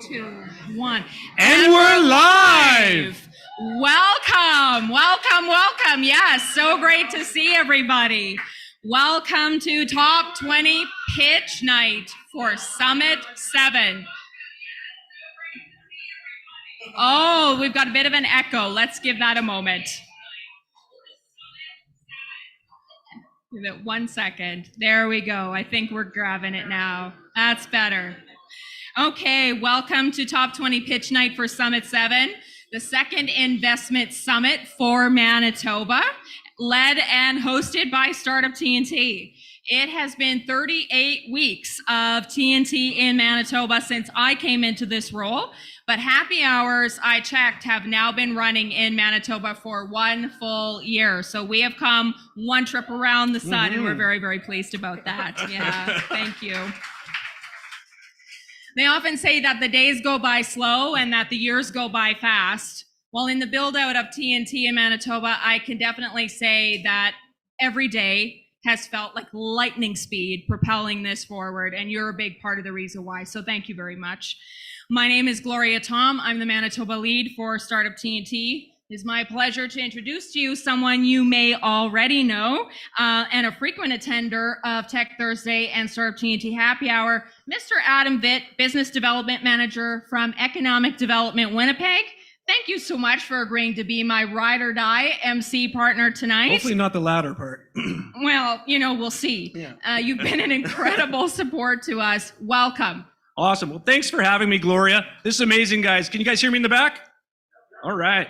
2, 1. And we're live! Welcome, welcome, welcome. Yes, so great to see everybody. Welcome to Top 20 Pitch Night for Summit VII. Oh, we've got a bit of an echo. Let's give that a moment. Give it 1 second. There we go. I think we're grabbing it now. That's better. Okay, welcome to Top 20 Pitch Night for Summit VII, the second investment summit for Manitoba, led and hosted by Startup TNT. It has been 38 weeks of TNT in Manitoba since I came into this role, but happy hours, I checked, have now been running in Manitoba for 1 full year. So we have come one trip around the sun, and we're very, very pleased about that. Yeah, thank you. They often say that the days go by slow and that the years go by fast. Well, in the build out of TNT in Manitoba, I can definitely say that every day has felt like lightning speed propelling this forward, and you're a big part of the reason why. So thank you very much. My name is Gloria Tom. I'm the Manitoba lead for Startup TNT. It is my pleasure to introduce to you someone you may already know and a frequent attender of Tech Thursday and Startup TNT Happy Hour, Mr. Adam Vitt, Business Development Manager from Economic Development Winnipeg. Thank you so much for agreeing to be my ride or die MC partner tonight. Hopefully not the latter part. Well, you know, we'll see. Yeah. You've been an incredible support to us. Welcome. Awesome. Well, thanks for having me, Gloria. This is amazing, guys. Can you guys hear me in the back? All right.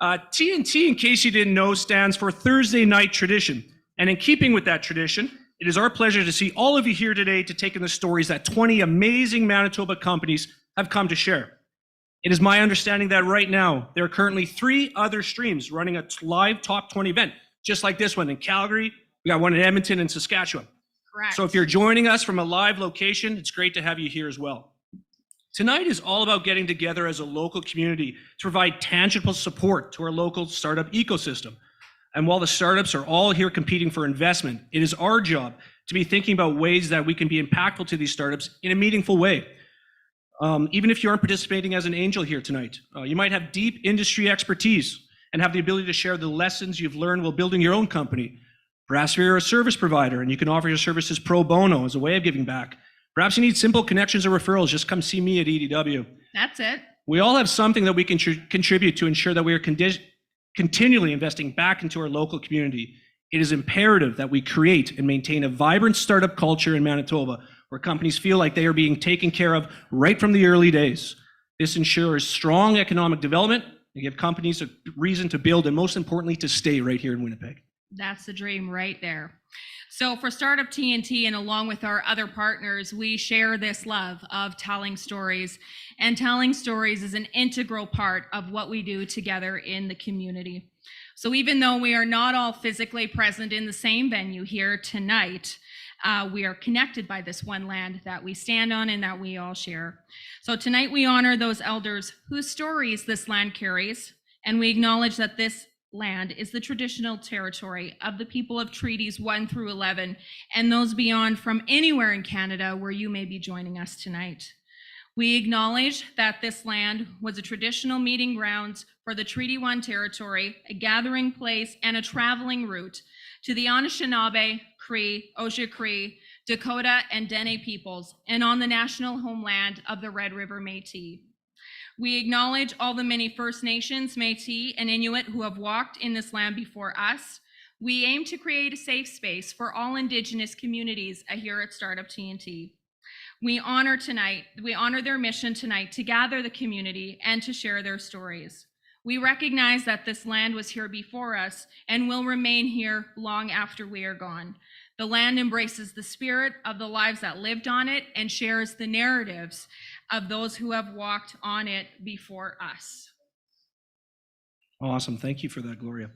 TNT, in case you didn't know, stands for Thursday Night Tradition. And in keeping with that tradition, it is our pleasure to see all of you here today to take in the stories that 20 amazing Manitoba companies have come to share. It is my understanding that right now, there are currently 3 other streams running a live Top 20 event, just like this one in Calgary. We got one in Edmonton and Saskatchewan. Correct. So if you're joining us from a live location, it's great to have you here as well. Tonight is all about getting together as a local community to provide tangible support to our local startup ecosystem. And while the startups are all here competing for investment, it is our job to be thinking about ways that we can be impactful to these startups in a meaningful way. Even if you aren't participating as an angel here tonight, you might have deep industry expertise and have the ability to share the lessons you've learned while building your own company. Perhaps you're a service provider and you can offer your services pro bono as a way of giving back. Perhaps you need simple connections or referrals. Just come see me at EDW. That's it. We all have something that we can contribute to ensure that we are continually investing back into our local community. It is imperative that we create and maintain a vibrant startup culture in Manitoba where companies feel like they are being taken care of right from the early days. This ensures strong economic development and give companies a reason to build and, most importantly, to stay right here in Winnipeg. That's the dream right there. So for Startup TNT and along with our other partners, we share this love of telling stories, and telling stories is an integral part of what we do together in the community. So even though we are not all physically present in the same venue here tonight, we are connected by this one land that we stand on and that we all share. So tonight we honor those elders whose stories this land carries, and we acknowledge that this land is the traditional territory of the people of treaties 1 through 11 and those beyond from anywhere in Canada where you may be joining us tonight. We acknowledge that this land was a traditional meeting grounds for the Treaty 1 territory, a gathering place and a traveling route to the Anishinaabe, Cree, Ojibwe, Dakota, and Dene peoples, and on the national homeland of the Red River Métis. We acknowledge all the many First Nations, Métis, and Inuit who have walked in this land before us. We aim to create a safe space for all Indigenous communities here at Startup TNT. We honor their mission tonight to gather the community and to share their stories. We recognize that this land was here before us and will remain here long after we are gone. The land embraces the spirit of the lives that lived on it and shares the narratives of those who have walked on it before us. Awesome. Thank you for that, Gloria.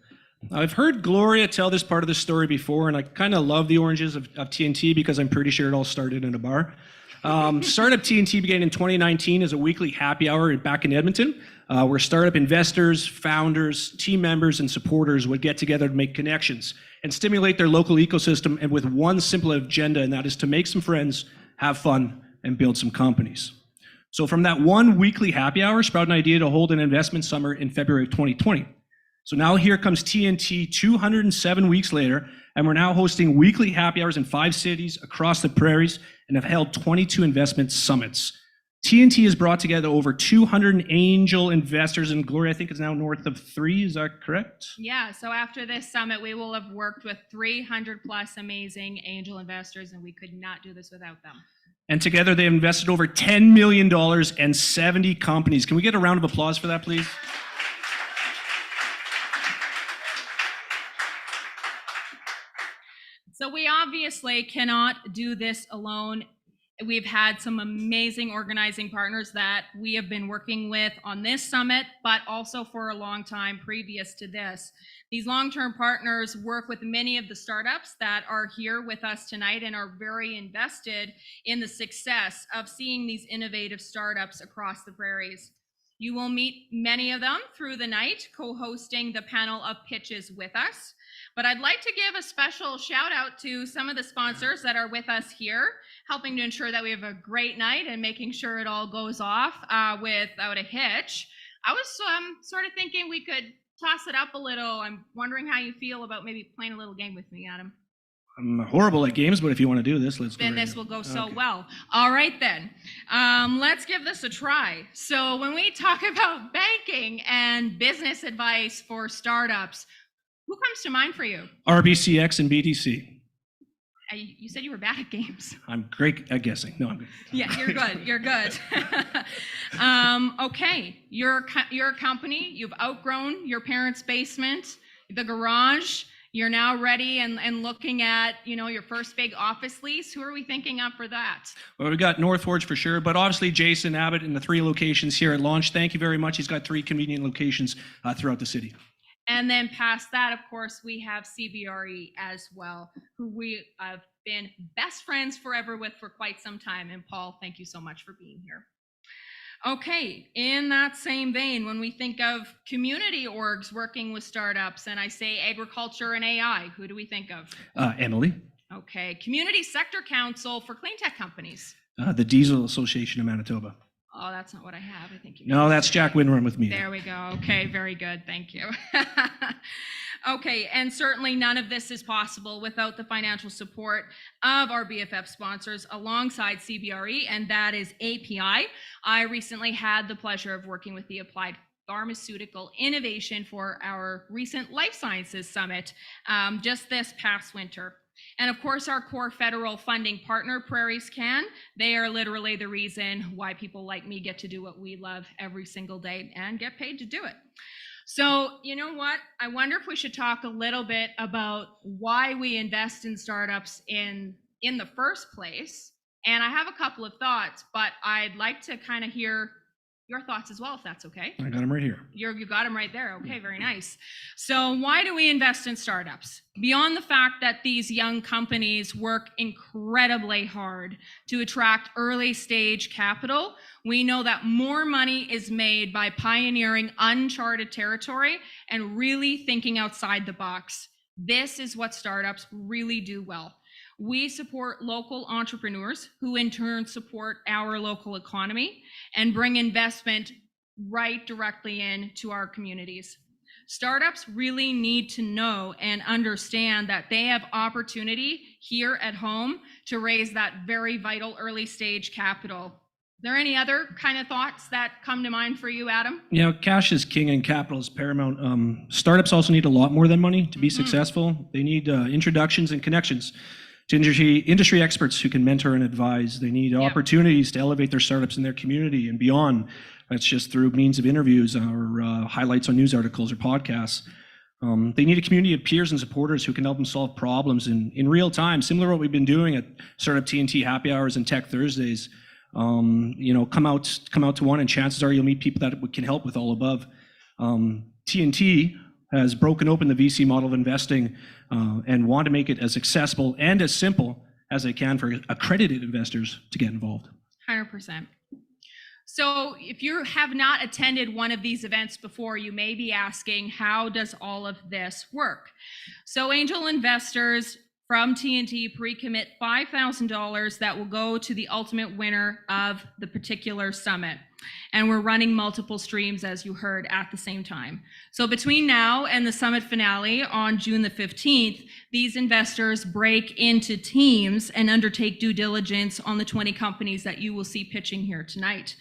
I've heard Gloria tell this part of the story before, and I kind of love the oranges of TNT because I'm pretty sure it all started in a bar. Startup TNT began in 2019 as a weekly happy hour back in Edmonton, where startup investors, founders, team members, and supporters would get together to make connections and stimulate their local ecosystem, and with one simple agenda, and that is to make some friends, have fun, and build some companies. So from that one weekly happy hour, sprout an idea to hold an investment summer in February of 2020. So now here comes TNT 207 weeks later, and we're now hosting weekly happy hours in 5 cities across the prairies and have held 22 investment summits. TNT has brought together over 200 angel investors, and Gloria, I think it's now north of 3, is that correct? Yeah, so after this summit, we will have worked with 300 plus amazing angel investors, and we could not do this without them. And together they have invested over $10 million and 70 companies. Can we get a round of applause for that, please? So we obviously cannot do this alone. We've had some amazing organizing partners that we have been working with on this summit, but also for a long time previous to this. These long-term partners work with many of the startups that are here with us tonight and are very invested in the success of seeing these innovative startups across the prairies. You will meet many of them through the night, co-hosting the panel of pitches with us. But I'd like to give a special shout out to some of the sponsors that are with us here, helping to ensure that we have a great night and making sure it all goes off without a hitch. I was sort of thinking we could toss it up a little. I'm wondering how you feel about maybe playing a little game with me, Adam. I'm horrible at games, but if you want to do this, let's go. Then this will go so well. All right, then. Let's give this a try. So when we talk about banking and business advice for startups, who comes to mind for you? RBCX and BTC. You said you were bad at games. I'm great at guessing. No, I'm good. Yeah, you're good. You're good. Okay, you're a company. You've outgrown your parents' basement, the garage. You're now ready and looking at, your first big office lease. Who are we thinking of for that? Well, we've got Northforge for sure, but obviously Jason Abbott in the 3 locations here at launch. Thank you very much. He's got 3 convenient locations throughout the city. And then past that, of course, we have CBRE as well, who we have been best friends forever with for quite some time. And Paul, thank you so much for being here. Okay, in that same vein, when we think of community orgs working with startups, and I say agriculture and AI, who do we think of? Emily. Okay, Community Sector Council for clean tech companies. The Diesel Association of Manitoba. Oh, that's not what I have. I think you. No, that's Jack Winram with me. There we go. Okay, very good. Thank you. Okay, and certainly none of this is possible without the financial support of our BFF sponsors alongside CBRE, and that is API. I recently had the pleasure of working with the Applied Pharmaceutical Innovation for our recent Life Sciences Summit just this past winter. And of course, our core federal funding partner, Prairies Can, they are literally the reason why people like me get to do what we love every single day and get paid to do it. So, you know what? I wonder if we should talk a little bit about why we invest in startups in the first place. And I have a couple of thoughts, but I'd like to kind of hear your thoughts as well, if that's okay. I got them right here. You got them right there. Okay, very nice. So why do we invest in startups? Beyond the fact that these young companies work incredibly hard to attract early stage capital, we know that more money is made by pioneering uncharted territory and really thinking outside the box. This is what startups really do well. We support local entrepreneurs who in turn support our local economy and bring investment right directly into our communities. Startups really need to know and understand that they have opportunity here at home to raise that very vital early stage capital. Are there any other kind of thoughts that come to mind for you, Adam? Cash is king and capital is paramount. Startups also need a lot more than money to be successful. They need introductions and connections to industry experts who can mentor and advise. They need opportunities to elevate their startups in their community and beyond. That's just through means of interviews or highlights on news articles or podcasts. They need a community of peers and supporters who can help them solve problems in real time, similar to what we've been doing at Startup TNT Happy Hours and Tech Thursdays. Come out to one, and chances are you'll meet people that can help with all above. TNT has broken open the VC model of investing and want to make it as accessible and as simple as they can for accredited investors to get involved. 100%. So if you have not attended one of these events before, you may be asking, how does all of this work? So angel investors from TNT pre-commit $5,000 that will go to the ultimate winner of the particular summit. And we're running multiple streams, as you heard, at the same time. So between now and the summit finale on June the 15th, these investors break into teams and undertake due diligence on the 20 companies that you will see pitching here tonight.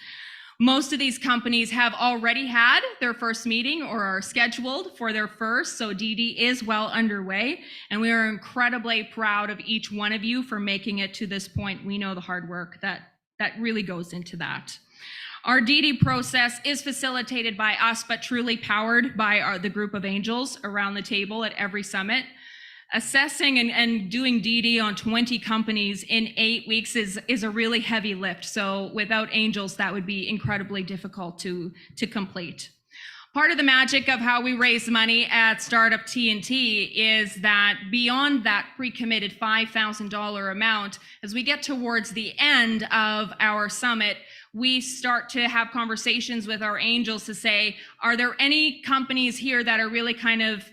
Most of these companies have already had their first meeting or are scheduled for their first, so DD is well underway, and we are incredibly proud of each one of you for making it to this point. We know the hard work that really goes into that. Our DD process is facilitated by us, but truly powered by the group of angels around the table at every summit. Assessing and doing DD on 20 companies in 8 weeks is a really heavy lift. So without angels, that would be incredibly difficult to complete. Part of the magic of how we raise money at Startup TNT is that beyond that pre-committed $5,000 amount, as we get towards the end of our summit, we start to have conversations with our angels to say, are there any companies here that are really kind of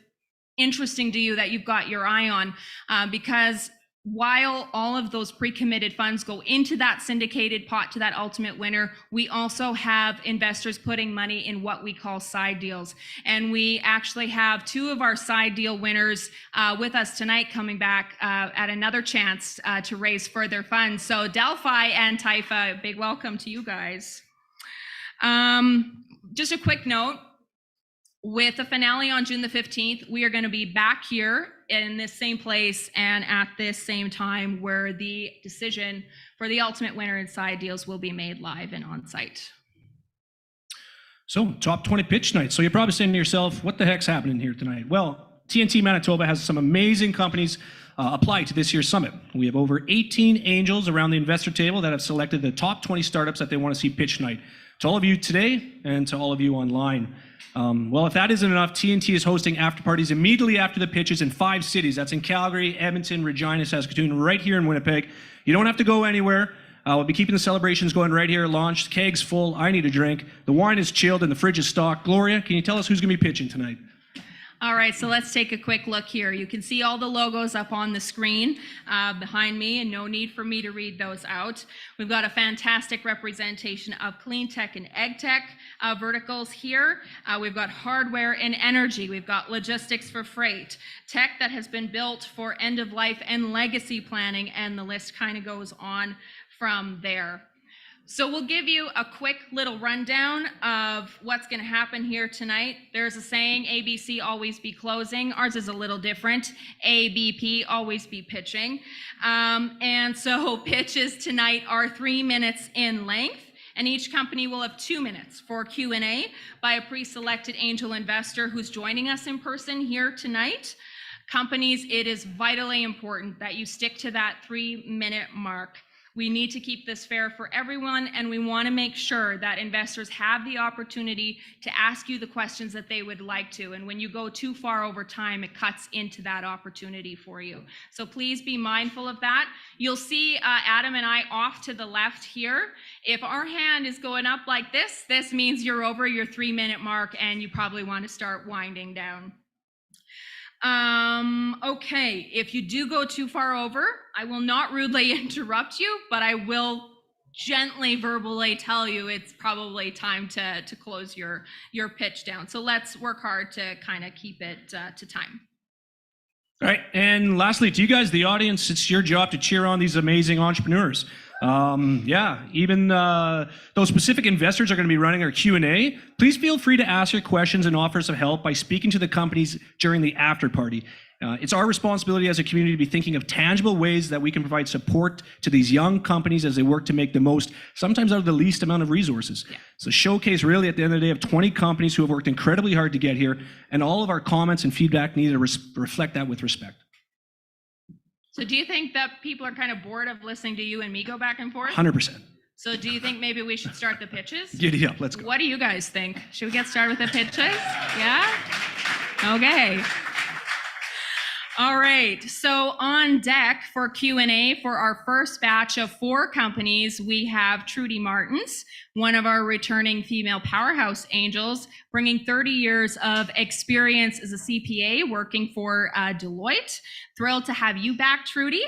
interesting to you that you've got your eye on? Because while all of those pre-committed funds go into that syndicated pot to that ultimate winner, we also have investors putting money in what we call side deals. And we actually have 2 of our side deal winners with us tonight coming back at another chance to raise further funds. So Delphi and Typha, big welcome to you guys. Just a quick note, with the finale on June the 15th, we are going to be back here in this same place and at this same time where the decision for the ultimate winner in side deals will be made live and on site. So, top 20 pitch night. So you're probably saying to yourself, what the heck's happening here tonight? Well, TNT Manitoba has some amazing companies apply to this year's summit. We have over 18 angels around the investor table that have selected the top 20 startups that they want to see pitch night. To all of you today and to all of you online. Well, if that isn't enough, TNT is hosting after parties immediately after the pitches in 5 cities. That's in Calgary, Edmonton, Regina, Saskatchewan, right here in Winnipeg. You don't have to go anywhere. We'll be keeping the celebrations going right here at launch. Keg's full. I need a drink. The wine is chilled and the fridge is stocked. Gloria, can you tell us who's going to be pitching tonight? All right, so let's take a quick look here. You can see all the logos up on the screen behind me, and no need for me to read those out. We've got a fantastic representation of clean tech and ag tech verticals here. We've got hardware and energy. We've got logistics for freight, tech that has been built for end of life and legacy planning, and the list kind of goes on from there. So we'll give you a quick little rundown of what's going to happen here tonight. There's a saying, ABC, always be closing. Ours is a little different. ABP, always be pitching. And so pitches tonight are 3 minutes in length, and each company will have 2 minutes for Q&A by a pre-selected angel investor who's joining us in person here tonight. Companies, it is vitally important that you stick to that 3-minute mark. We need to keep this fair for everyone, and we want to make sure that investors have the opportunity to ask you the questions that they would like to. And when you go too far over time, it cuts into that opportunity for you. So please be mindful of that. You'll see Adam and I off to the left here. If our hand is going up like this, this means you're over your 3-minute mark and you probably want to start winding down. Okay, if you do go too far over, I will not rudely interrupt you, but I will gently verbally tell you it's probably time to close your pitch down. So let's work hard to kind of keep it to time. All right, and lastly, to you guys, the audience, it's your job to cheer on these amazing entrepreneurs. Even those specific investors are going to be running our Q&A. Please feel free to ask your questions and offers of help by speaking to the companies during the after party. It's our responsibility as a community to be thinking of tangible ways that we can provide support to these young companies as they work to make the most, sometimes out of the least amount of resources. Yeah. So showcase really at the end of the day of 20 companies who have worked incredibly hard to get here, and all of our comments and feedback need to reflect that with respect. So do you think that people are kind of bored of listening to you and me go back and forth? 100%. So do you think maybe we should start the pitches? Giddy up, let's go. What do you guys think? Should we get started with the pitches? Yeah? Okay. All right, so on deck for Q&A for our first batch of 4 companies, we have Trudy Martins, one of our returning female powerhouse angels, bringing 30 years of experience as a CPA working for Deloitte. Thrilled to have you back, Trudy.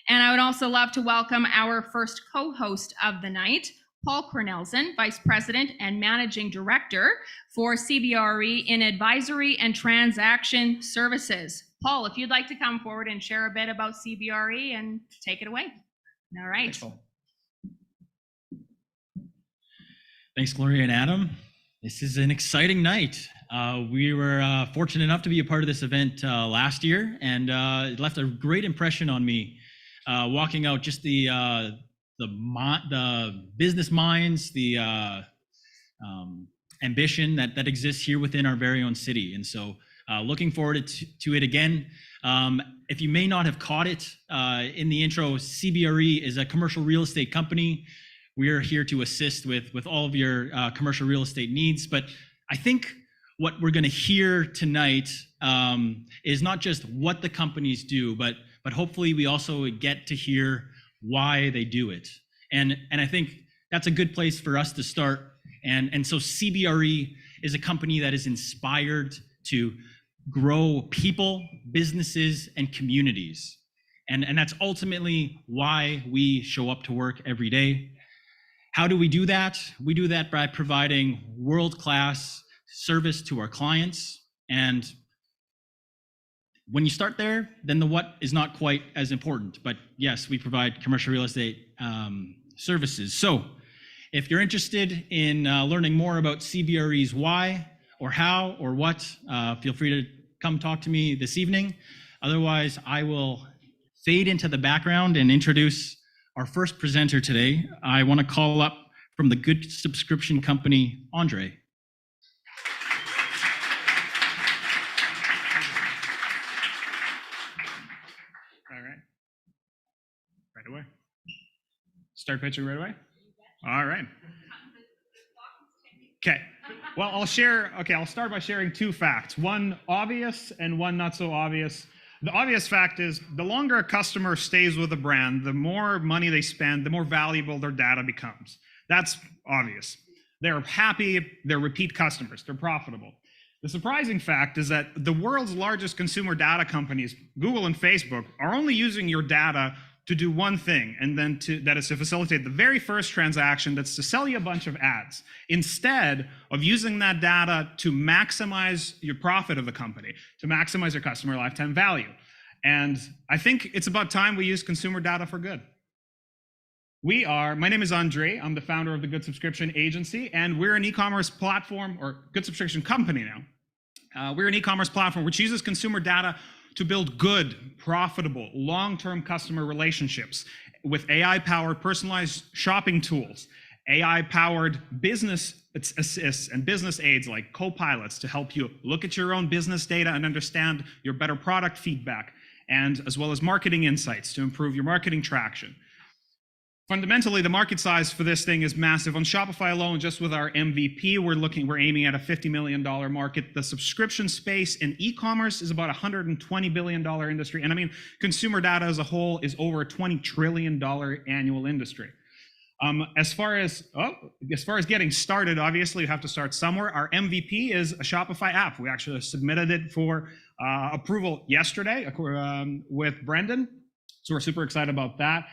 And I would also love to welcome our first co-host of the night, Paul Cornelsen, Vice President and Managing Director for CBRE in Advisory and Transaction Services. Paul, if you'd like to come forward and share a bit about CBRE and take it away. All right. Thanks, Paul. Thanks, Gloria and Adam. This is an exciting night. We were fortunate enough to be a part of this event last year, and it left a great impression on me. Walking out, just the business minds, the ambition that exists here within our very own city, and so. Looking forward to it again. If you may not have caught it in the intro, CBRE is a commercial real estate company. We are here to assist with all of your commercial real estate needs. But I think what we're going to hear tonight is not just what the companies do, but hopefully we also get to hear why they do it. And I think that's a good place for us to start. And so CBRE is a company that is inspired to grow people, businesses, and communities. And that's ultimately why we show up to work every day. How do we do that? We do that by providing world-class service to our clients. And when you start there, then the what is not quite as important. But yes, we provide commercial real estate services. So if you're interested in learning more about CBRE's why, or how, or what, feel free to come talk to me this evening. Otherwise, I will fade into the background and introduce our first presenter today. I want to call up from the Good Subscription Company, Andre. All right. Right away. Start pitching right away? All right. Okay. Well, I'll start by sharing 2 facts, one obvious and one not so obvious. The obvious fact is the longer a customer stays with a brand, the more money they spend, the more valuable their data becomes. That's obvious. They're happy, they're repeat customers, they're profitable. The surprising fact is that the world's largest consumer data companies, Google and Facebook, are only using your data to do one thing, and then that is to facilitate the very first transaction, that's to sell you a bunch of ads, instead of using that data to maximize your profit of the company, to maximize your customer lifetime value. And I think it's about time we use consumer data for good. My name is Andre, I'm the founder of the Good Subscription Agency, and we're an e-commerce platform, or Good Subscription Company now. We're an e-commerce platform which uses consumer data to build good, profitable, long-term customer relationships with AI-powered personalized shopping tools, AI-powered business assists and business aids like co-pilots to help you look at your own business data and understand your better product feedback, and as well as marketing insights to improve your marketing traction. Fundamentally, the market size for this thing is massive. On Shopify alone, just with our MVP, we're aiming at a $50 million market. The subscription space in e-commerce is about a $120 billion industry. And I mean, consumer data as a whole is over a $20 trillion annual industry. As far as getting started, obviously you have to start somewhere. Our MVP is a Shopify app. We actually submitted it for approval yesterday with Brendan. So we're super excited about that.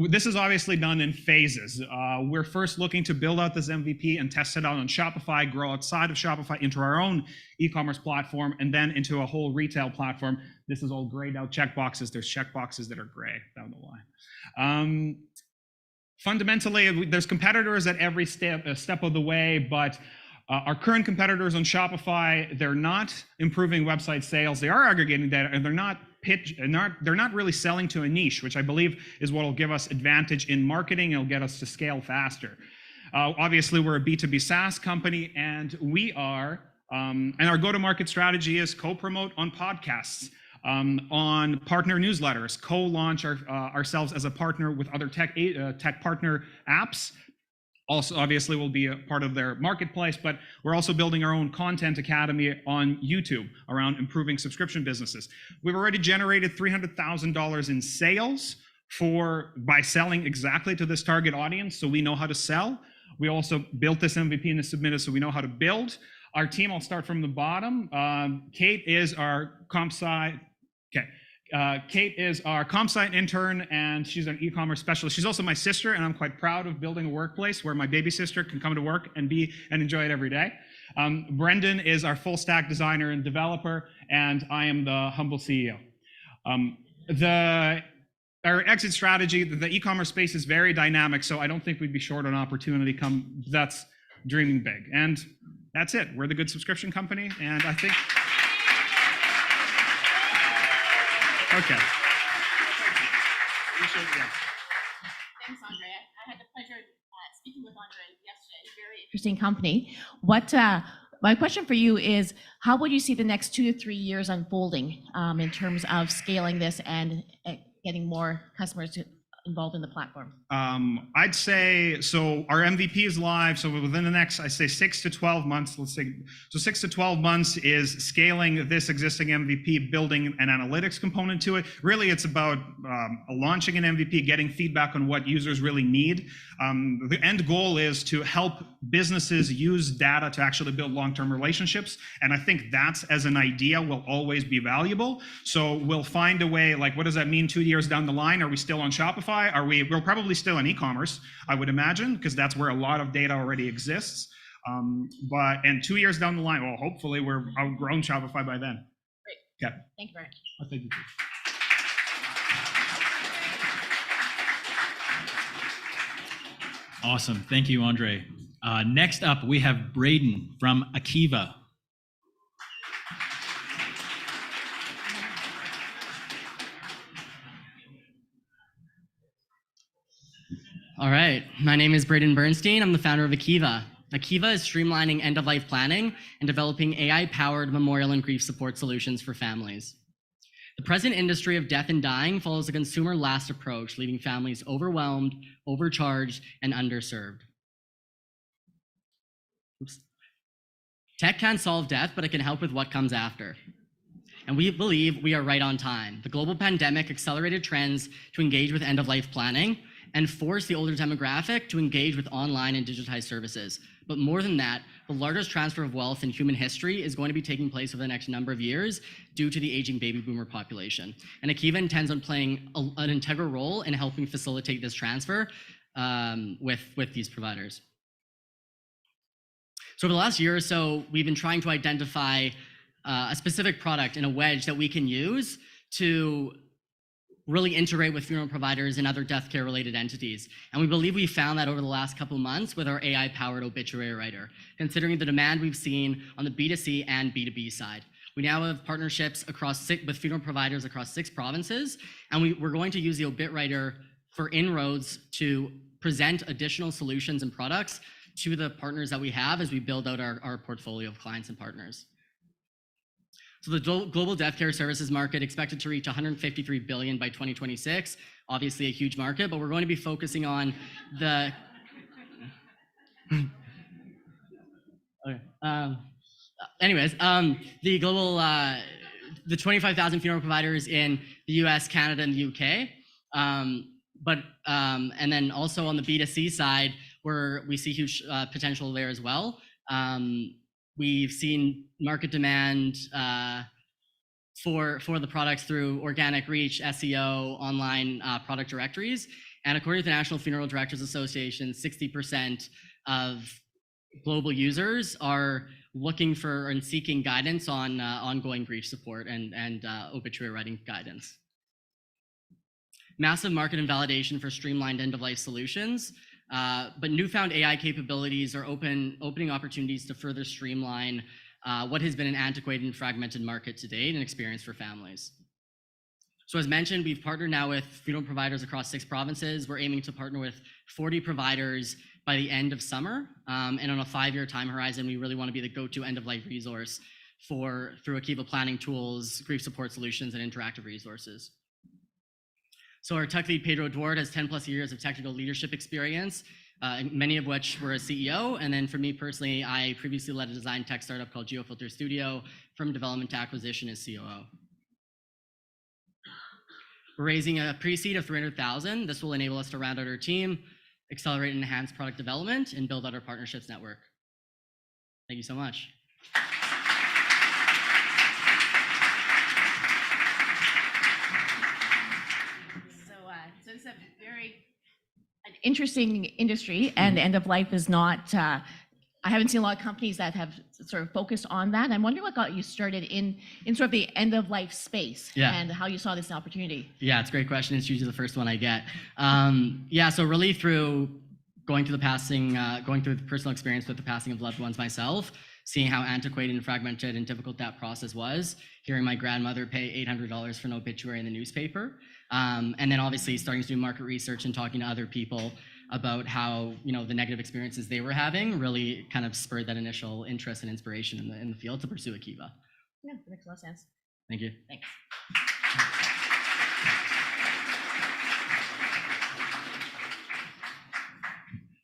This is obviously done in phases. We're first looking to build out this MVP and test it out on Shopify, grow outside of Shopify into our own e-commerce platform, and then into a whole retail platform. This is all grayed out checkboxes. There's checkboxes that are gray down the line. Fundamentally, there's competitors at every step of the way, but our current competitors on Shopify, they're not improving website sales. They are aggregating data, and they're not really selling to a niche, which I believe is what will give us advantage in marketing. It'll get us to scale faster. Obviously, we're a B2B SaaS company, and and our go-to-market strategy is co-promote on podcasts, on partner newsletters, co-launch ourselves as a partner with other tech partner apps. also obviously will be a part of their marketplace, but we're also building our own content academy on YouTube around improving subscription businesses. We've already generated $300,000 in sales by selling exactly to this target audience, so we know how to sell. We also built this MVP and submitted, so we know how to build. Our team, I'll start from the bottom. Kate is our comp sci. Kate is our comp site intern, and she's an e-commerce specialist. She's also my sister, and I'm quite proud of building a workplace where my baby sister can come to work and enjoy it every day. Brendan is our full stack designer and developer, and I am the humble CEO. Our exit strategy, the e-commerce space is very dynamic, so I don't think we'd be short on opportunity. That's dreaming big. And that's it. We're the good subscription company, and I think... Okay. Thanks, Andre. I had the pleasure of speaking with Andre yesterday. Very interesting company. My question for you is, how would you see the next 2 to 3 years unfolding in terms of scaling this and getting more customers involved in the platform? I'd say, so our MVP is live, so within the next, I say 6 to 12 months, let's say, so 6 to 12 months is scaling this existing MVP, building an analytics component to it. Really, it's about launching an MVP, getting feedback on what users really need. The end goal is to help businesses use data to actually build long-term relationships, and I think that's, as an idea, will always be valuable. So we'll find a way, like, what does that mean 2 years down the line? Are we still on Shopify? We're probably still in e-commerce, I would imagine, because that's where a lot of data already exists. And 2 years down the line, well, hopefully we're outgrown Shopify by then. Great. Okay. Thank you very much. Oh, thank you. Awesome. Thank you, Andre. Next up, we have Braden from Akeeva. All right, my name is Braden Bernstein. I'm the founder of Akeeva. Akeeva is streamlining end-of-life planning and developing AI-powered memorial and grief support solutions for families. The present industry of death and dying follows a consumer last approach, leaving families overwhelmed, overcharged, and underserved. Oops. Tech can't solve death, but it can help with what comes after. And we believe we are right on time. The global pandemic accelerated trends to engage with end-of-life planning and force the older demographic to engage with online and digitized services. But more than that, the largest transfer of wealth in human history is going to be taking place over the next number of years due to the aging baby boomer population. And Akeeva intends on playing an integral role in helping facilitate this transfer with these providers. So over the last year or so, we've been trying to identify a specific product in a wedge that we can use to really integrate with funeral providers and other death care related entities. And we believe we found that over the last couple of months with our AI powered obituary writer, considering the demand we've seen on the B2C and B2B side. We now have partnerships with funeral providers across 6 provinces, and we're going to use the obit writer for inroads to present additional solutions and products to the partners that we have as we build out our portfolio of clients and partners. So the global death care services market expected to reach $153 billion by 2026, obviously a huge market, but we're going to be focusing on the the global the 25,000 funeral providers in the US, Canada, and the UK. And then also on the B2C side, where we see huge potential there as well. We've seen market demand for the products through organic reach, SEO, online product directories. And according to the National Funeral Directors Association, 60% of global users are looking for and seeking guidance on ongoing grief support and obituary writing guidance. Massive market and validation for streamlined end-of-life solutions. But newfound AI capabilities are opening opportunities to further streamline what has been an antiquated and fragmented market to date and experience for families. So as mentioned, we've partnered now with funeral providers across 6 provinces. We're aiming to partner with 40 providers by the end of summer. And on a 5-year time horizon, we really want to be the go-to end-of-life resource through Akeeva planning tools, grief support solutions, and interactive resources. So our tech lead, Pedro Duarte, has 10+ years of technical leadership experience many of which were a CEO. And then for me personally, I previously led a design tech startup called GeoFilter Studio, from development to acquisition as COO. We're raising a pre-seed of $300,000. This will enable us to round out our team, accelerate and enhance product development, and build out our partnerships network. Thank you so much. So it's a very an interesting industry, and end of life is not. I haven't seen a lot of companies that have sort of focused on that. I'm wondering what got you started in sort of the end of life space, and how you saw this opportunity. Yeah, it's a great question. It's usually the first one I get. So really through going through the personal experience with the passing of loved ones myself, seeing how antiquated and fragmented and difficult that process was, hearing my grandmother pay $800 for an obituary in the newspaper, and then obviously starting to do market research and talking to other people about how the negative experiences they were having really kind of spurred that initial interest and inspiration in the field to pursue Akeeva. Yeah, that makes a lot of sense. Thank you. Thanks.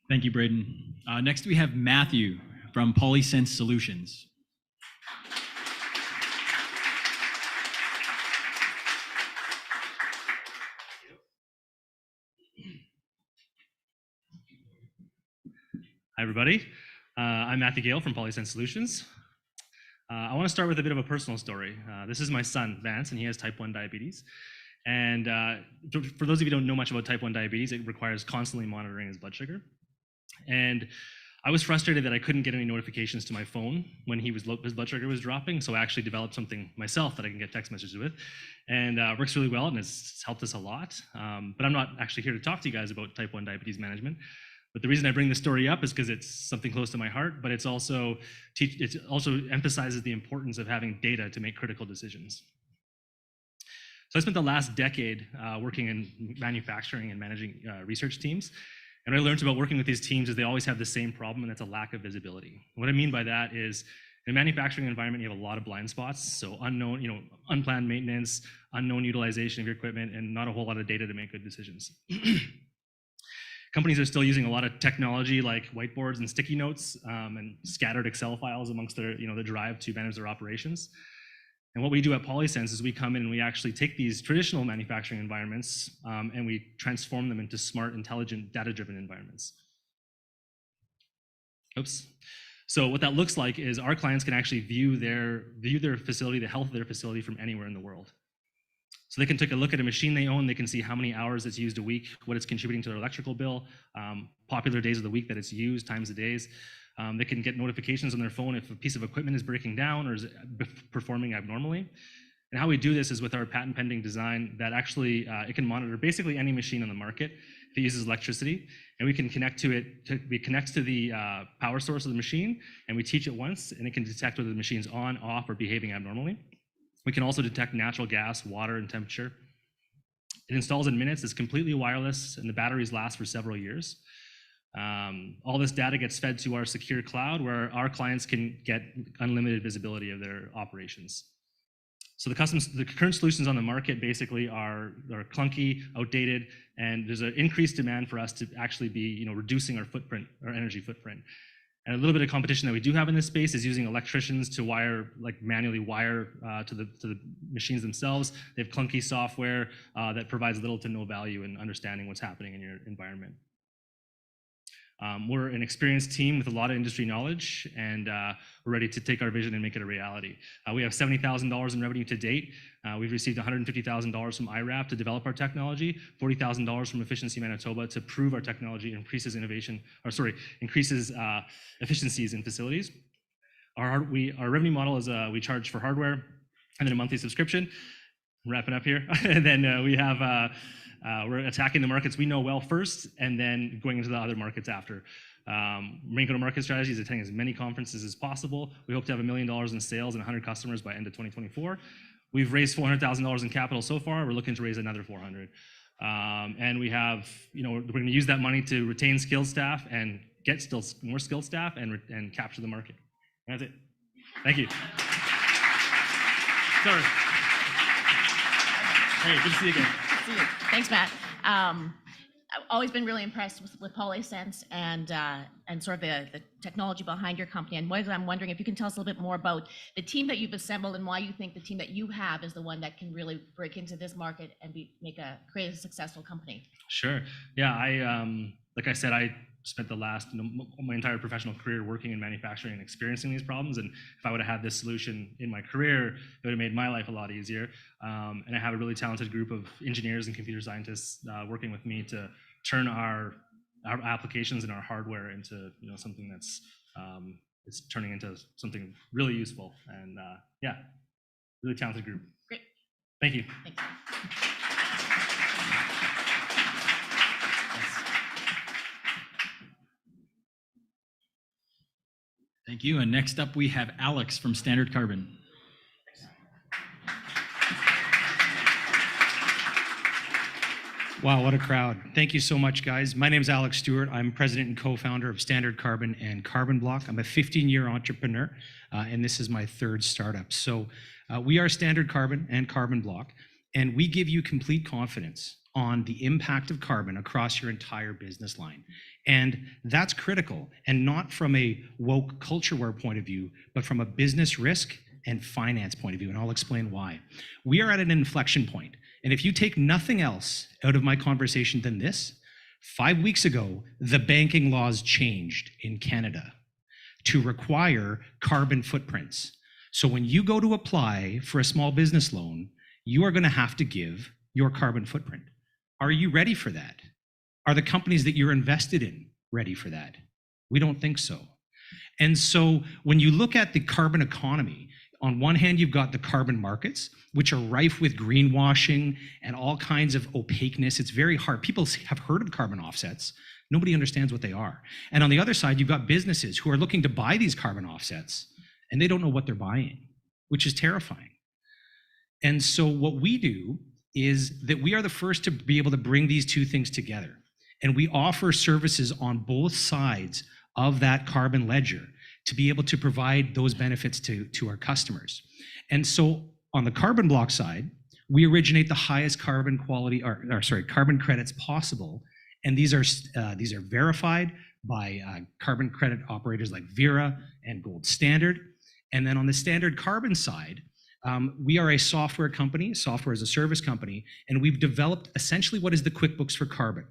Thank you, Braden. Next, we have Matthew from PolySense Solutions. Hi, everybody. I'm Matthew Gale from PolySense Solutions. I want to start with a bit of a personal story. This is my son, Vance, and he has type 1 diabetes. And for those of you who don't know much about type 1 diabetes, it requires constantly monitoring his blood sugar. And I was frustrated that I couldn't get any notifications to my phone when his blood sugar was dropping, so I actually developed something myself that I can get text messages with. And works really well, and it's helped us a lot. But I'm not actually here to talk to you guys about type 1 diabetes management. But the reason I bring this story up is because it's something close to my heart, but it also emphasizes the importance of having data to make critical decisions. So I spent the last decade working in manufacturing and managing research teams. And what I learned about working with these teams is they always have the same problem, and that's a lack of visibility. What I mean by that is, in a manufacturing environment, you have a lot of blind spots. So unplanned maintenance, unknown utilization of your equipment, and not a whole lot of data to make good decisions. Companies are still using a lot of technology like whiteboards and sticky notes and scattered Excel files amongst their drive to manage their operations. And what we do at PolySense is we come in and we actually take these traditional manufacturing environments and we transform them into smart, intelligent, data-driven environments. Oops. So what that looks like is our clients can actually view their facility, the health of their facility, from anywhere in the world. So they can take a look at a machine they own, they can see how many hours it's used a week, what it's contributing to their electrical bill, popular days of the week that it's used, times of days. They can get notifications on their phone if a piece of equipment is breaking down or is performing abnormally. And how we do this is with our patent pending design that actually it can monitor basically any machine on the market if it uses electricity, and we can connect to it. We connect to the power source of the machine, and we teach it once, and it can detect whether the machine's on, off, or behaving abnormally. We can also detect natural gas, water, and temperature. It installs in minutes, it's completely wireless, and the batteries last for several years. All this data gets fed to our secure cloud where our clients can get unlimited visibility of their operations. So the current solutions on the market basically are clunky, outdated, and there's an increased demand for us to actually be reducing our footprint, our energy footprint. And a little bit of competition that we do have in this space is using electricians to manually wire to the machines themselves. They have clunky software that provides little to no value in understanding what's happening in your environment. We're an experienced team with a lot of industry knowledge, and we're ready to take our vision and make it a reality. We have $70,000 in revenue to date. We've received $150,000 from IRAP to develop our technology, $40,000 from Efficiency Manitoba to prove our technology increases efficiencies in facilities. Our revenue model is we charge for hardware and then a monthly subscription. I'm wrapping up here. And then we have we're attacking the markets we know well first, and then going into the other markets after. Main go-to-market strategy is attending as many conferences as possible. We hope to have $1 million in sales and 100 customers by end of 2024. We've raised $400,000 in capital so far. We're looking to raise another 400. And we have, we're going to use that money to retain skilled staff and get still more skilled staff and capture the market. That's it. Thank you. Sorry. Hey, good to see you again. See you. Thanks, Matt. I've always been really impressed with PolySense and sort of the technology behind your company. And I'm wondering if you can tell us a little bit more about the team that you've assembled and why you think the team that you have is the one that can really break into this market and create a successful company. Sure. Yeah, like I said, I spent the last my entire professional career working in manufacturing and experiencing these problems. And if I would have had this solution in my career, it would have made my life a lot easier. And I have a really talented group of engineers and computer scientists working with me to turn our applications and our hardware into something that's it's turning into something really useful. And yeah, really talented group. Great. Thank you. Thanks. Thank you. And next up, we have Alex from Standard Carbon. Wow, what a crowd. Thank you so much, guys. My name is Alex Stewart. I'm president and co-founder of Standard Carbon and Carbon Block. I'm a 15-year entrepreneur, and this is my third startup. So we are Standard Carbon and Carbon Block, and we give you complete confidence on the impact of carbon across your entire business line. And that's critical, and not from a woke culture war point of view, but from a business risk and finance point of view, and I'll explain why. We are at an inflection point, and if you take nothing else out of my conversation than this, 5 weeks ago, the banking laws changed in Canada to require carbon footprints. So when you go to apply for a small business loan, you are going to have to give your carbon footprint. Are you ready for that? Are the companies that you're invested in ready for that? We don't think so. And so when you look at the carbon economy, on one hand, you've got the carbon markets, which are rife with greenwashing and all kinds of opaqueness. It's very hard. People have heard of carbon offsets. Nobody understands what they are. And on the other side, you've got businesses who are looking to buy these carbon offsets, and they don't know what they're buying, which is terrifying. And so what we do is that we are the first to be able to bring these two things together. And we offer services on both sides of that carbon ledger to be able to provide those benefits to our customers. And so on the carbon block side, we originate the highest carbon quality, carbon credits possible. And these are verified by carbon credit operators like Vera and Gold Standard. And then on the Standard Carbon side, we are a software company, software as a service company, and we've developed essentially what is the QuickBooks for carbon.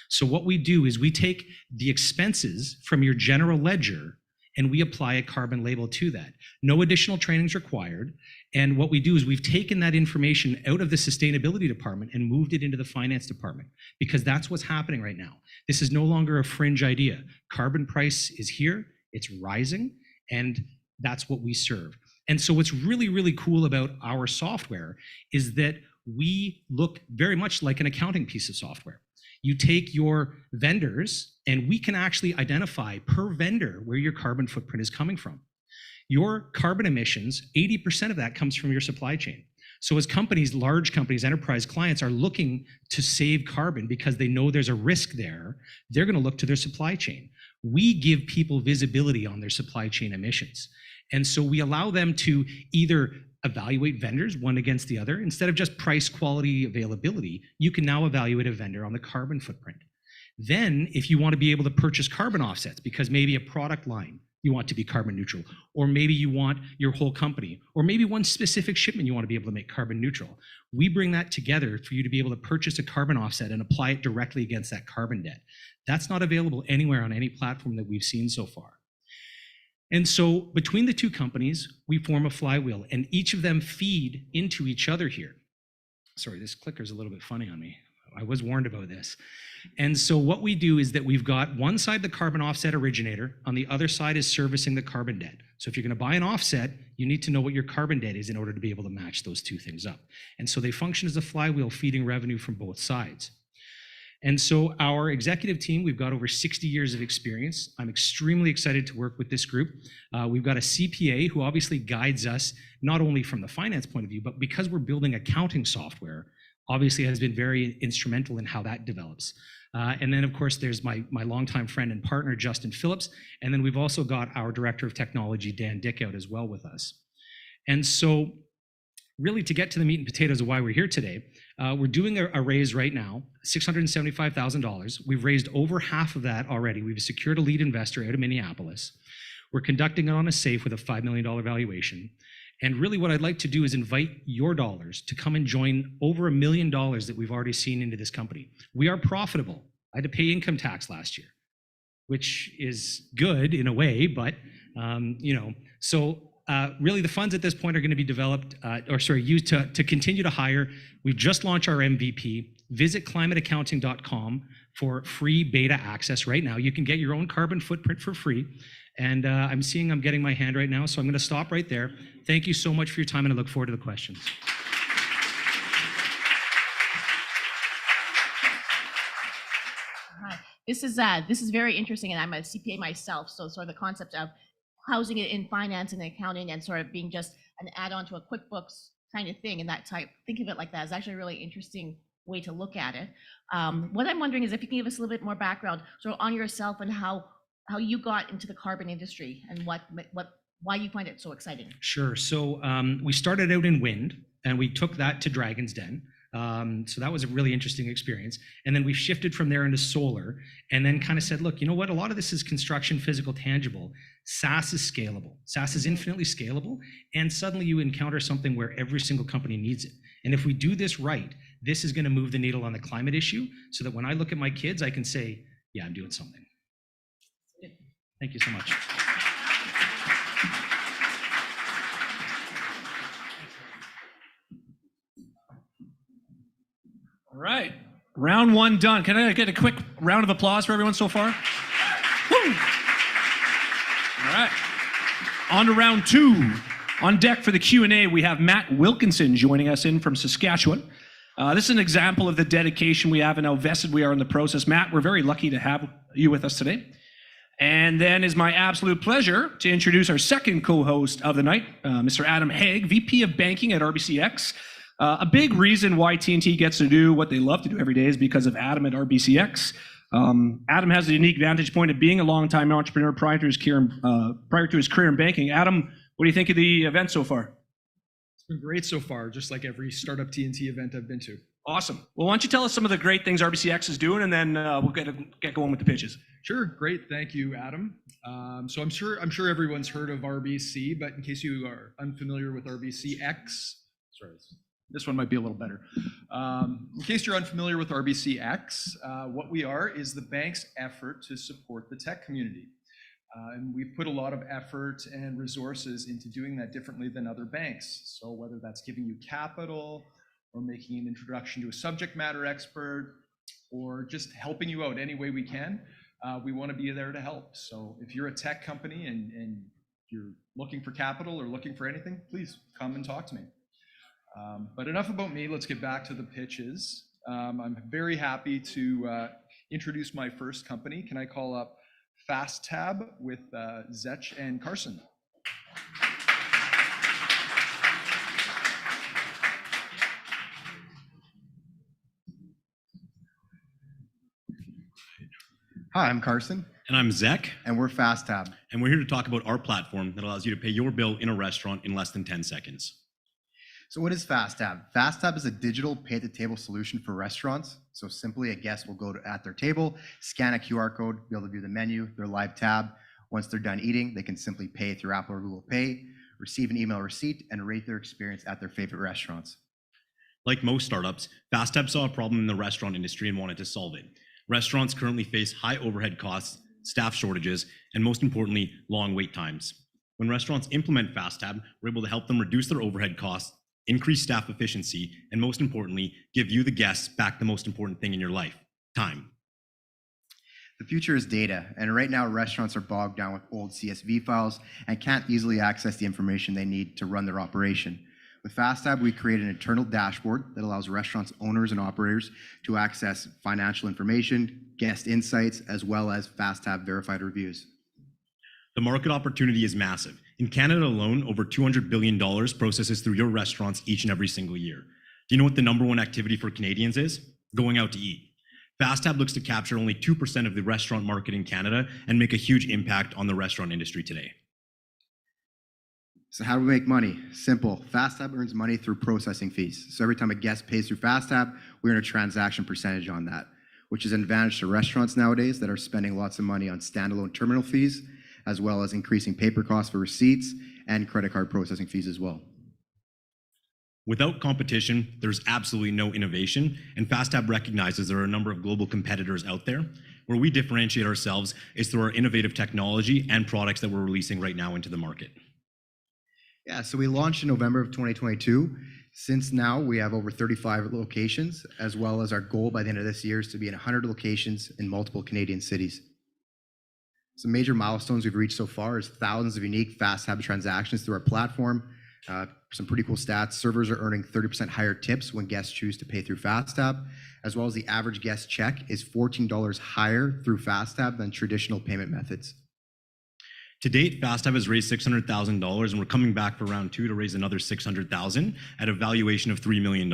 So what we do is we take the expenses from your general ledger and we apply a carbon label to that. No additional training is required. And what we do is we've taken that information out of the sustainability department and moved it into the finance department, because that's what's happening right now. This is no longer a fringe idea. Carbon price is here, it's rising, and that's what we serve. And so what's really, really cool about our software is that we look very much like an accounting piece of software. You take your vendors, and we can actually identify per vendor where your carbon footprint is coming from. Your carbon emissions, 80% of that comes from your supply chain. So as companies, large companies, enterprise clients are looking to save carbon because they know there's a risk there, they're going to look to their supply chain. We give people visibility on their supply chain emissions. And so we allow them to either evaluate vendors one against the other. Instead of just price, quality, availability, you can now evaluate a vendor on the carbon footprint. Then, if you want to be able to purchase carbon offsets, because maybe a product line you want to be carbon neutral, or maybe you want your whole company, or maybe one specific shipment you want to be able to make carbon neutral, we bring that together for you to be able to purchase a carbon offset and apply it directly against that carbon debt. That's not available anywhere on any platform that we've seen so far. And so between the two companies, we form a flywheel, and each of them feed into each other here. Sorry, this clicker's a little bit funny on me. I was warned about this. And so what we do is that we've got one side, the carbon offset originator, on the other side is servicing the carbon debt. So if you're going to buy an offset, you need to know what your carbon debt is in order to be able to match those two things up. And so they function as a flywheel, feeding revenue from both sides. And so our executive team, we've got over 60 years of experience. I'm extremely excited to work with this group. We've got a CPA who obviously guides us, not only from the finance point of view, but because we're building accounting software, obviously has been very instrumental in how that develops. And then, of course, there's my longtime friend and partner, Justin Phillips. And then we've also got our director of technology, Dan Dickout, as well with us. And so really to get to the meat and potatoes of why we're here today, we're doing a raise right now, $675,000. We've raised over half of that already. We've secured a lead investor out of Minneapolis. We're conducting it on a safe with a $5 million valuation. And really what I'd like to do is invite your dollars to come and join over $1 million that we've already seen into this company. We are profitable. I had to pay income tax last year, which is good in a way, but really the funds at this point are going to be developed, used to continue to hire. We've just launched our MVP. Visit climateaccounting.com for free beta access right now. You can get your own carbon footprint for free. And I'm getting my hand right now, so I'm going to stop right there. Thank you so much for your time, and I look forward to the questions. This is very interesting, and I'm a CPA myself, so sort of the concept of housing it in finance and accounting and sort of being just an add-on to a QuickBooks kind of thing and that type, think of it like that is actually a really interesting way to look at it. What I'm wondering is if you can give us a little bit more background sort of on yourself and how you got into the carbon industry and why you find it so exciting. Sure. So we started out in wind, and we took that to Dragon's Den. So that was a really interesting experience. And then we shifted from there into solar, and then kind of said, look, you know what? A lot of this is construction, physical, tangible. SaaS is scalable. SaaS is infinitely scalable. And suddenly you encounter something where every single company needs it. And if we do this right, this is going to move the needle on the climate issue so that when I look at my kids, I can say, yeah, I'm doing something. Thank you so much. All right, round one done. Can I get a quick round of applause for everyone so far? Woo! All right, on to round two. On deck for the Q&A, we have Matt Wilkinson joining us in from Saskatchewan. This is an example of the dedication we have and how vested we are in the process. Matt, we're very lucky to have you with us today. And then it's my absolute pleasure to introduce our second co-host of the night, Mr. Adam Haig, VP of Banking at RBCX. A big reason why TNT gets to do what they love to do every day is because of Adam at RBCX. Adam has the unique vantage point of being a longtime entrepreneur prior to his career in banking. Adam, what do you think of the event so far? It's been great so far, just like every startup TNT event I've been to. Awesome. Well, why don't you tell us some of the great things RBCX is doing, and then we'll get going with the pitches. Sure, great. Thank you, Adam. So I'm sure everyone's heard of RBC, but in case you are unfamiliar with RBCX, sorry, this one might be a little better. In case you're unfamiliar with RBCX, what we are is the bank's effort to support the tech community. And we've put a lot of effort and resources into doing that differently than other banks. So whether that's giving you capital, or making an introduction to a subject matter expert, or just helping you out any way we can, we want to be there to help. So if you're a tech company and you're looking for capital or looking for anything, please come and talk to me. But enough about me, let's get back to the pitches. I'm very happy to introduce my first company. Can I call up FasTab with Zech and Carson? Hi, I'm Carson. And I'm Zech. And we're FasTab. And we're here to talk about our platform that allows you to pay your bill in a restaurant in less than 10 seconds. So what is FasTab? FasTab is a digital pay-at-the-table solution for restaurants. So simply a guest will go at their table, scan a QR code, be able to view the menu, their live tab. Once they're done eating, they can simply pay through Apple or Google Pay, receive an email receipt, and rate their experience at their favorite restaurants. Like most startups, FasTab saw a problem in the restaurant industry and wanted to solve it. Restaurants currently face high overhead costs, staff shortages, and most importantly, long wait times. When restaurants implement FasTab, we're able to help them reduce their overhead costs, increase staff efficiency, and most importantly, give you, the guests, back the most important thing in your life, time. The future is data, and right now restaurants are bogged down with old CSV files and can't easily access the information they need to run their operation. With FasTab, we create an internal dashboard that allows restaurants owners and operators to access financial information, guest insights, as well as FasTab verified reviews. The market opportunity is massive. In Canada alone, over $200 billion processes through your restaurants each and every single year. Do you know what the #1 activity for Canadians is? Going out to eat. FasTab looks to capture only 2% of the restaurant market in Canada and make a huge impact on the restaurant industry today. So how do we make money? Simple. FasTab earns money through processing fees. So every time a guest pays through FasTab, we earn a transaction percentage on that, which is an advantage to restaurants nowadays that are spending lots of money on standalone terminal fees, as well as increasing paper costs for receipts and credit card processing fees as well. Without competition, there's absolutely no innovation, and FasTab recognizes there are a number of global competitors out there. Where we differentiate ourselves is through our innovative technology and products that we're releasing right now into the market. Yeah, so we launched in November of 2022. Since now, we have over 35 locations, as well as our goal by the end of this year is to be in 100 locations in multiple Canadian cities. Some major milestones we've reached so far is thousands of unique FasTab transactions through our platform. Some pretty cool stats. Servers are earning 30% higher tips when guests choose to pay through FasTab, as well as the average guest check is $14 higher through FasTab than traditional payment methods. To date, FasTab has raised $600,000, and we're coming back for round 2 to raise another $600,000 at a valuation of $3 million.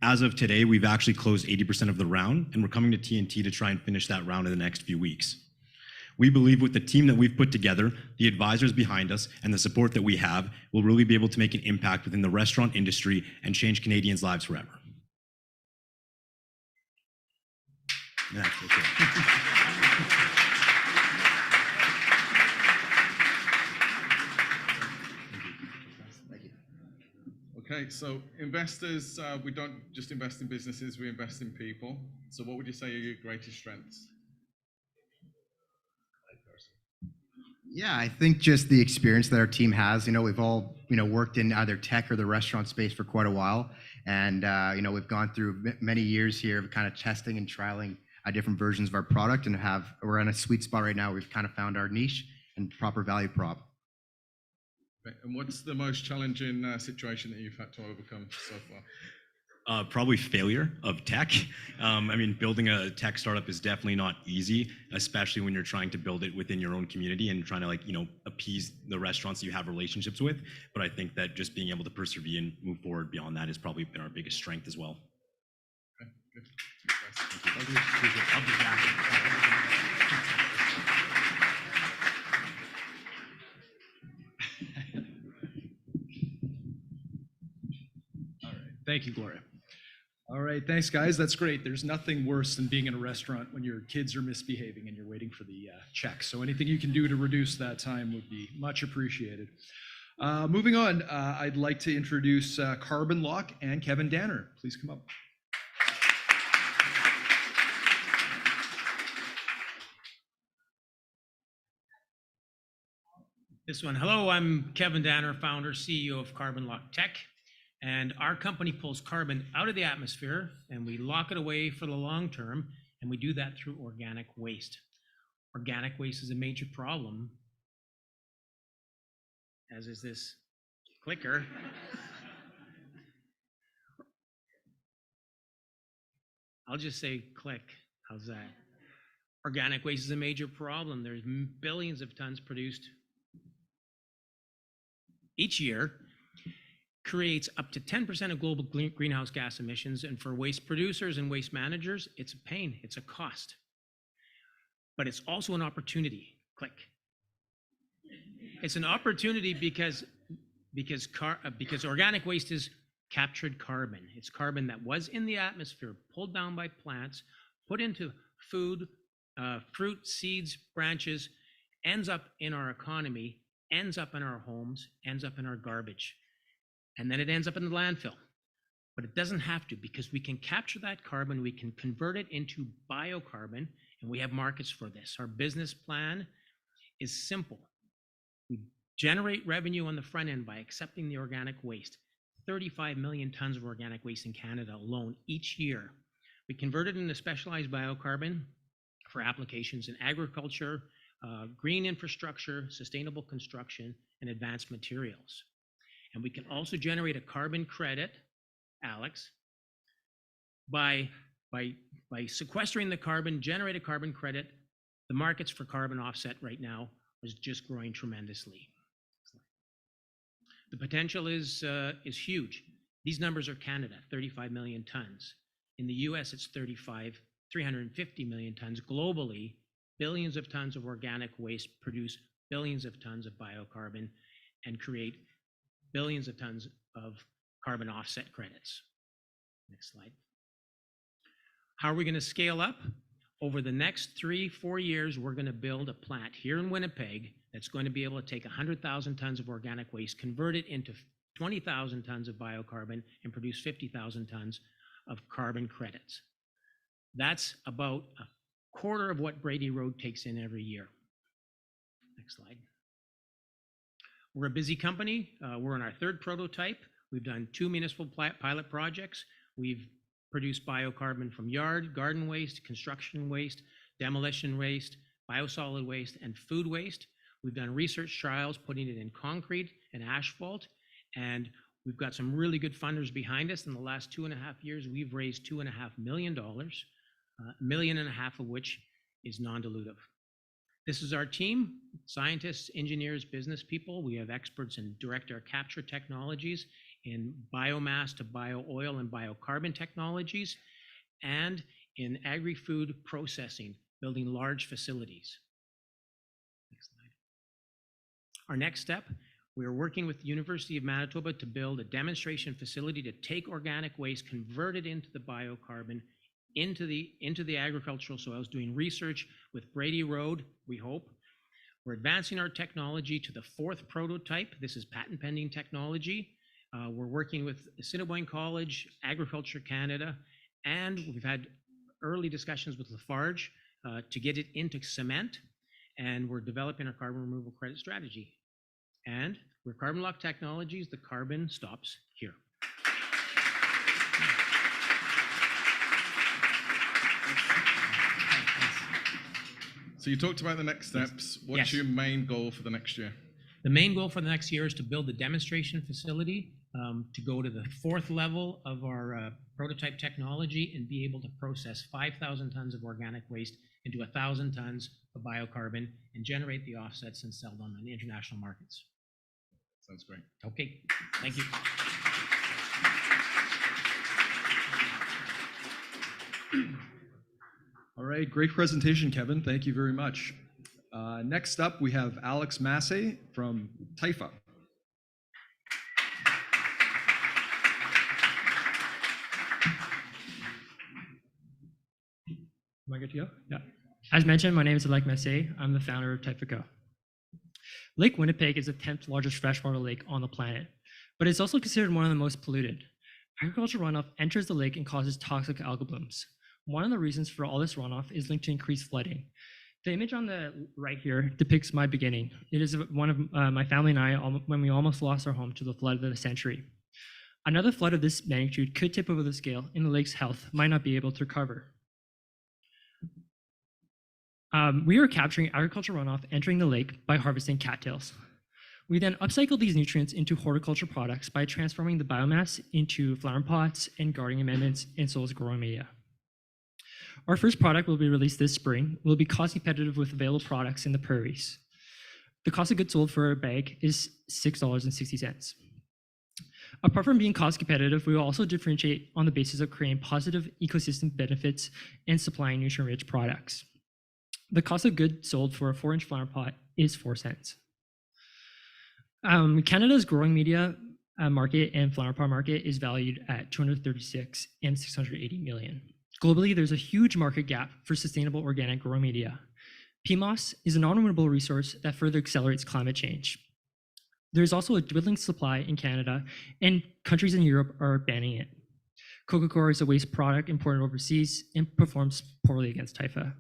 As of today, we've actually closed 80% of the round, and we're coming to TNT to try and finish that round in the next few weeks. We believe with the team that we've put together, the advisors behind us, and the support that we have, we'll really be able to make an impact within the restaurant industry and change Canadians' lives forever. Yeah, that's it. Okay, so investors, we don't just invest in businesses, we invest in people. So what would you say are your greatest strengths? Yeah, I think just the experience that our team has. We've all, worked in either tech or the restaurant space for quite a while. And, we've gone through many years here of kind of testing and trialing different versions of our product, and we're in a sweet spot right now. We've kind of found our niche and proper value prop. Okay, and what's the most challenging situation that you've had to overcome so far? Probably failure of tech. Building a tech startup is definitely not easy, especially when you're trying to build it within your own community and trying to appease the restaurants that you have relationships with. But I think that just being able to persevere and move forward beyond that has probably been our biggest strength as well. Okay, good. Thank you. Thank you, Gloria. All right, thanks, guys. That's great. There's nothing worse than being in a restaurant when your kids are misbehaving and you're waiting for the check. So anything you can do to reduce that time would be much appreciated. Moving on, I'd like to introduce Carbon Lock and Kevin Danner. Please come up. This one. Hello, I'm Kevin Danner, founder, CEO of Carbon Lock Tech. And our company pulls carbon out of the atmosphere and we lock it away for the long term. And we do that through organic waste. Organic waste is a major problem, as is this clicker. I'll just say click. How's that? Organic waste is a major problem. There's billions of tons produced each year. Creates up to 10% of global greenhouse gas emissions. And for waste producers and waste managers, it's a pain, it's a cost. But it's also an opportunity. Click. It's an opportunity because organic waste is captured carbon. It's carbon that was in the atmosphere, pulled down by plants, put into food, fruit, seeds, branches, ends up in our economy, ends up in our homes, ends up in our garbage. And then it ends up in the landfill. But it doesn't have to, because we can capture that carbon, we can convert it into biocarbon, and we have markets for this. Our business plan is simple. We generate revenue on the front end by accepting the organic waste. 35 million tons of organic waste in Canada alone each year. We convert it into specialized biocarbon for applications in agriculture, green infrastructure, sustainable construction, and advanced materials. And we can also generate a carbon credit, Alex, by sequestering the carbon, generate a carbon credit. The markets for carbon offset right now is just growing tremendously. The potential is huge. These numbers are Canada, 35 million tons. In the US, it's 350 million tons. Globally, billions of tons of organic waste produce billions of tons of biocarbon and create billions of tons of carbon offset credits. Next slide. How are we going to scale up? Over the next 3-4 years, we're going to build a plant here in Winnipeg that's going to be able to take 100,000 tons of organic waste, convert it into 20,000 tons of biocarbon, and produce 50,000 tons of carbon credits. That's about a quarter of what Brady Road takes in every year. Next slide. We're a busy company. We're on our third prototype. We've done 2 municipal pilot projects. We've produced biocarbon from yard, garden waste, construction waste, demolition waste, biosolid waste, and food waste. We've done research trials putting it in concrete and asphalt, and we've got some really good funders behind us. In the last 2.5 years, we've raised $2.5 million, $1.5 million of which is non-dilutive. This is our team: scientists, engineers, business people. We have experts in direct air capture technologies, in biomass to bio-oil and biocarbon technologies, and in agri-food processing, building large facilities. Next slide. Our next step, we are working with the University of Manitoba to build a demonstration facility to take organic waste, convert it into the biocarbon, into the agricultural soils, doing research with Brady Road, we hope. We're advancing our technology to the 4th prototype. This is patent pending technology. We're working with Assiniboine College, Agriculture Canada, and we've had early discussions with Lafarge to get it into cement, and we're developing our carbon removal credit strategy. And we're Carbon Lock Technologies. The carbon stops here. So you talked about the next steps. What's Yes. your main goal for the next year? The main goal for the next year is to build a demonstration facility to go to the 4th level of our prototype technology and be able to process 5,000 tons of organic waste into 1,000 tons of biocarbon and generate the offsets and sell them in the international markets. Sounds great. Okay, thank you. All right, great presentation, Kevin. Thank you very much. Next up, we have Alex Massey from Typha. Am I good to go? Yeah. As mentioned, my name is Alex Massey. I'm the founder of Typha Co. Lake Winnipeg is the 10th largest freshwater lake on the planet, but it's also considered one of the most polluted. Agricultural runoff enters the lake and causes toxic algal blooms. One of the reasons for all this runoff is linked to increased flooding. The image on the right here depicts my beginning. It is one of my family and I when we almost lost our home to the flood of the century. Another flood of this magnitude could tip over the scale, and the lake's health might not be able to recover. We are capturing agricultural runoff entering the lake by harvesting cattails. We then upcycle these nutrients into horticulture products by transforming the biomass into flower pots and gardening amendments and sold as growing media. Our first product will be released this spring. Will be cost competitive with available products in the Prairies. The cost of goods sold for a bag is $6.60. Apart from being cost competitive, we will also differentiate on the basis of creating positive ecosystem benefits and supplying nutrient-rich products. The cost of goods sold for a 4-inch flower pot is 4 cents. Canada's growing media market and flower pot market is valued at 236 and 680 million. Globally, there's a huge market gap for sustainable organic growing media. PMOS is a non-renewable resource that further accelerates climate change. There's also a dwindling supply in Canada, and countries in Europe are banning it. Coca-Cola is a waste product imported overseas and performs poorly against Typha.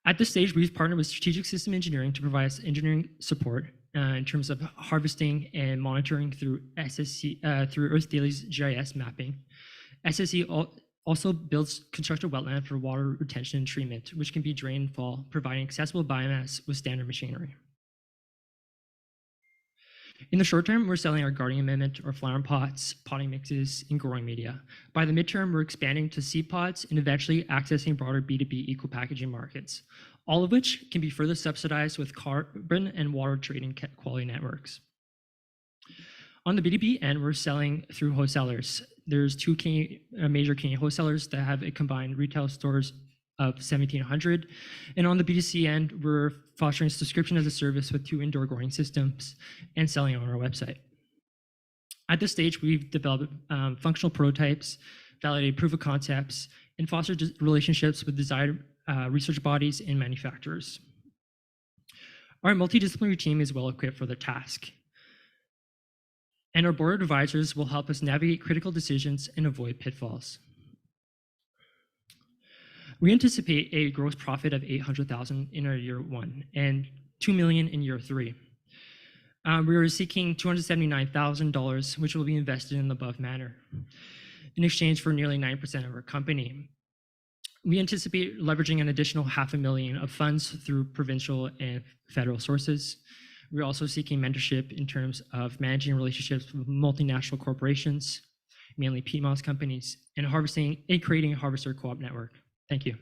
At this stage, we've partnered with Strategic System Engineering to provide us engineering support in terms of harvesting and monitoring through SSC, through Earth Daily's GIS mapping. SSC also builds constructed wetland for water retention and treatment, which can be drained in fall, providing accessible biomass with standard machinery. In the short term, we're selling our gardening amendment, or flower pots, potting mixes, and growing media. By the midterm, we're expanding to seed pods and eventually accessing broader B2B eco-packaging markets, all of which can be further subsidized with carbon and water trading quality networks. On the B2B end, we're selling through wholesalers. There's two major Canadian wholesalers that have a combined retail stores of 1,700. And on the B2C end, we're fostering subscription as a service with 2 indoor growing systems and selling on our website. At this stage, we've developed functional prototypes, validated proof of concepts, and fostered relationships with desired research bodies and manufacturers. Our multidisciplinary team is well equipped for the task. And our board of advisors will help us navigate critical decisions and avoid pitfalls. We anticipate a gross profit of $800,000 in our year 1 and $2 million in year 3. We are seeking $279,000, which will be invested in the above manner, in exchange for nearly 9% of our company. We anticipate leveraging an additional $500,000 of funds through provincial and federal sources. We're also seeking mentorship in terms of managing relationships with multinational corporations, mainly PMOS companies, and creating a harvester co-op network. Thank you.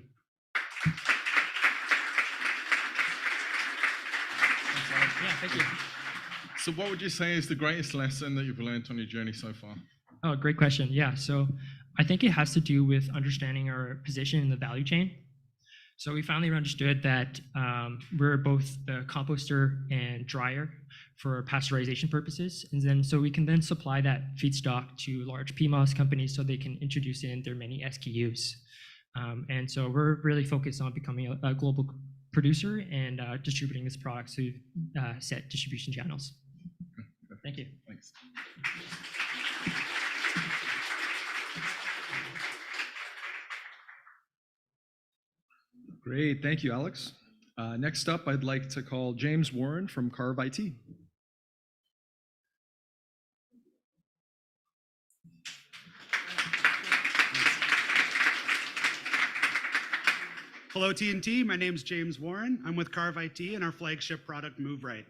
Yeah, thank you. So what would you say is the greatest lesson that you've learned on your journey so far? Oh, great question. Yeah, so I think it has to do with understanding our position in the value chain. So we finally understood that we're both the composter and dryer for pasteurization purposes. And then so we can then supply that feedstock to large PMOS companies so they can introduce in their many SKUs. And so we're really focused on becoming a global producer and distributing this product through set distribution channels. Thank you. Thanks. Great, thank you, Alex. Next up, I'd like to call James Warren from Karve IT. Hello, TNT. My name is James Warren. I'm with Karve IT and our flagship product, MoveRight.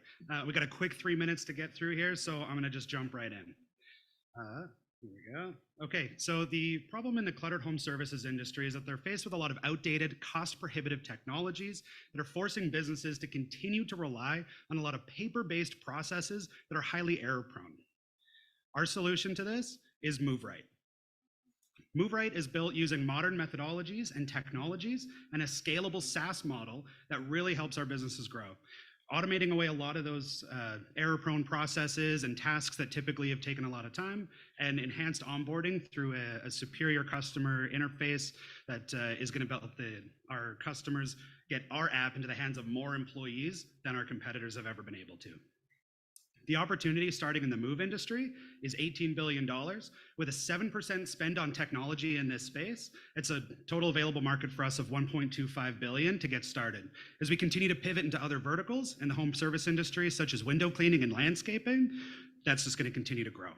We got a quick 3 minutes to get through here, so I'm going to just jump right in. Here we go. Okay, so the problem in the cluttered home services industry is that they're faced with a lot of outdated, cost-prohibitive technologies that are forcing businesses to continue to rely on a lot of paper-based processes that are highly error-prone. Our solution to this is MoveRight. MoveRight is built using modern methodologies and technologies and a scalable SaaS model that really helps our businesses grow, automating away a lot of those error-prone processes and tasks that typically have taken a lot of time, and enhanced onboarding through a superior customer interface that is going to help our customers get our app into the hands of more employees than our competitors have ever been able to. The opportunity starting in the move industry is $18 billion with a 7% spend on technology in this space. It's a total available market for us of $1.25 billion to get started. As we continue to pivot into other verticals in the home service industry, such as window cleaning and landscaping, that's just going to continue to grow.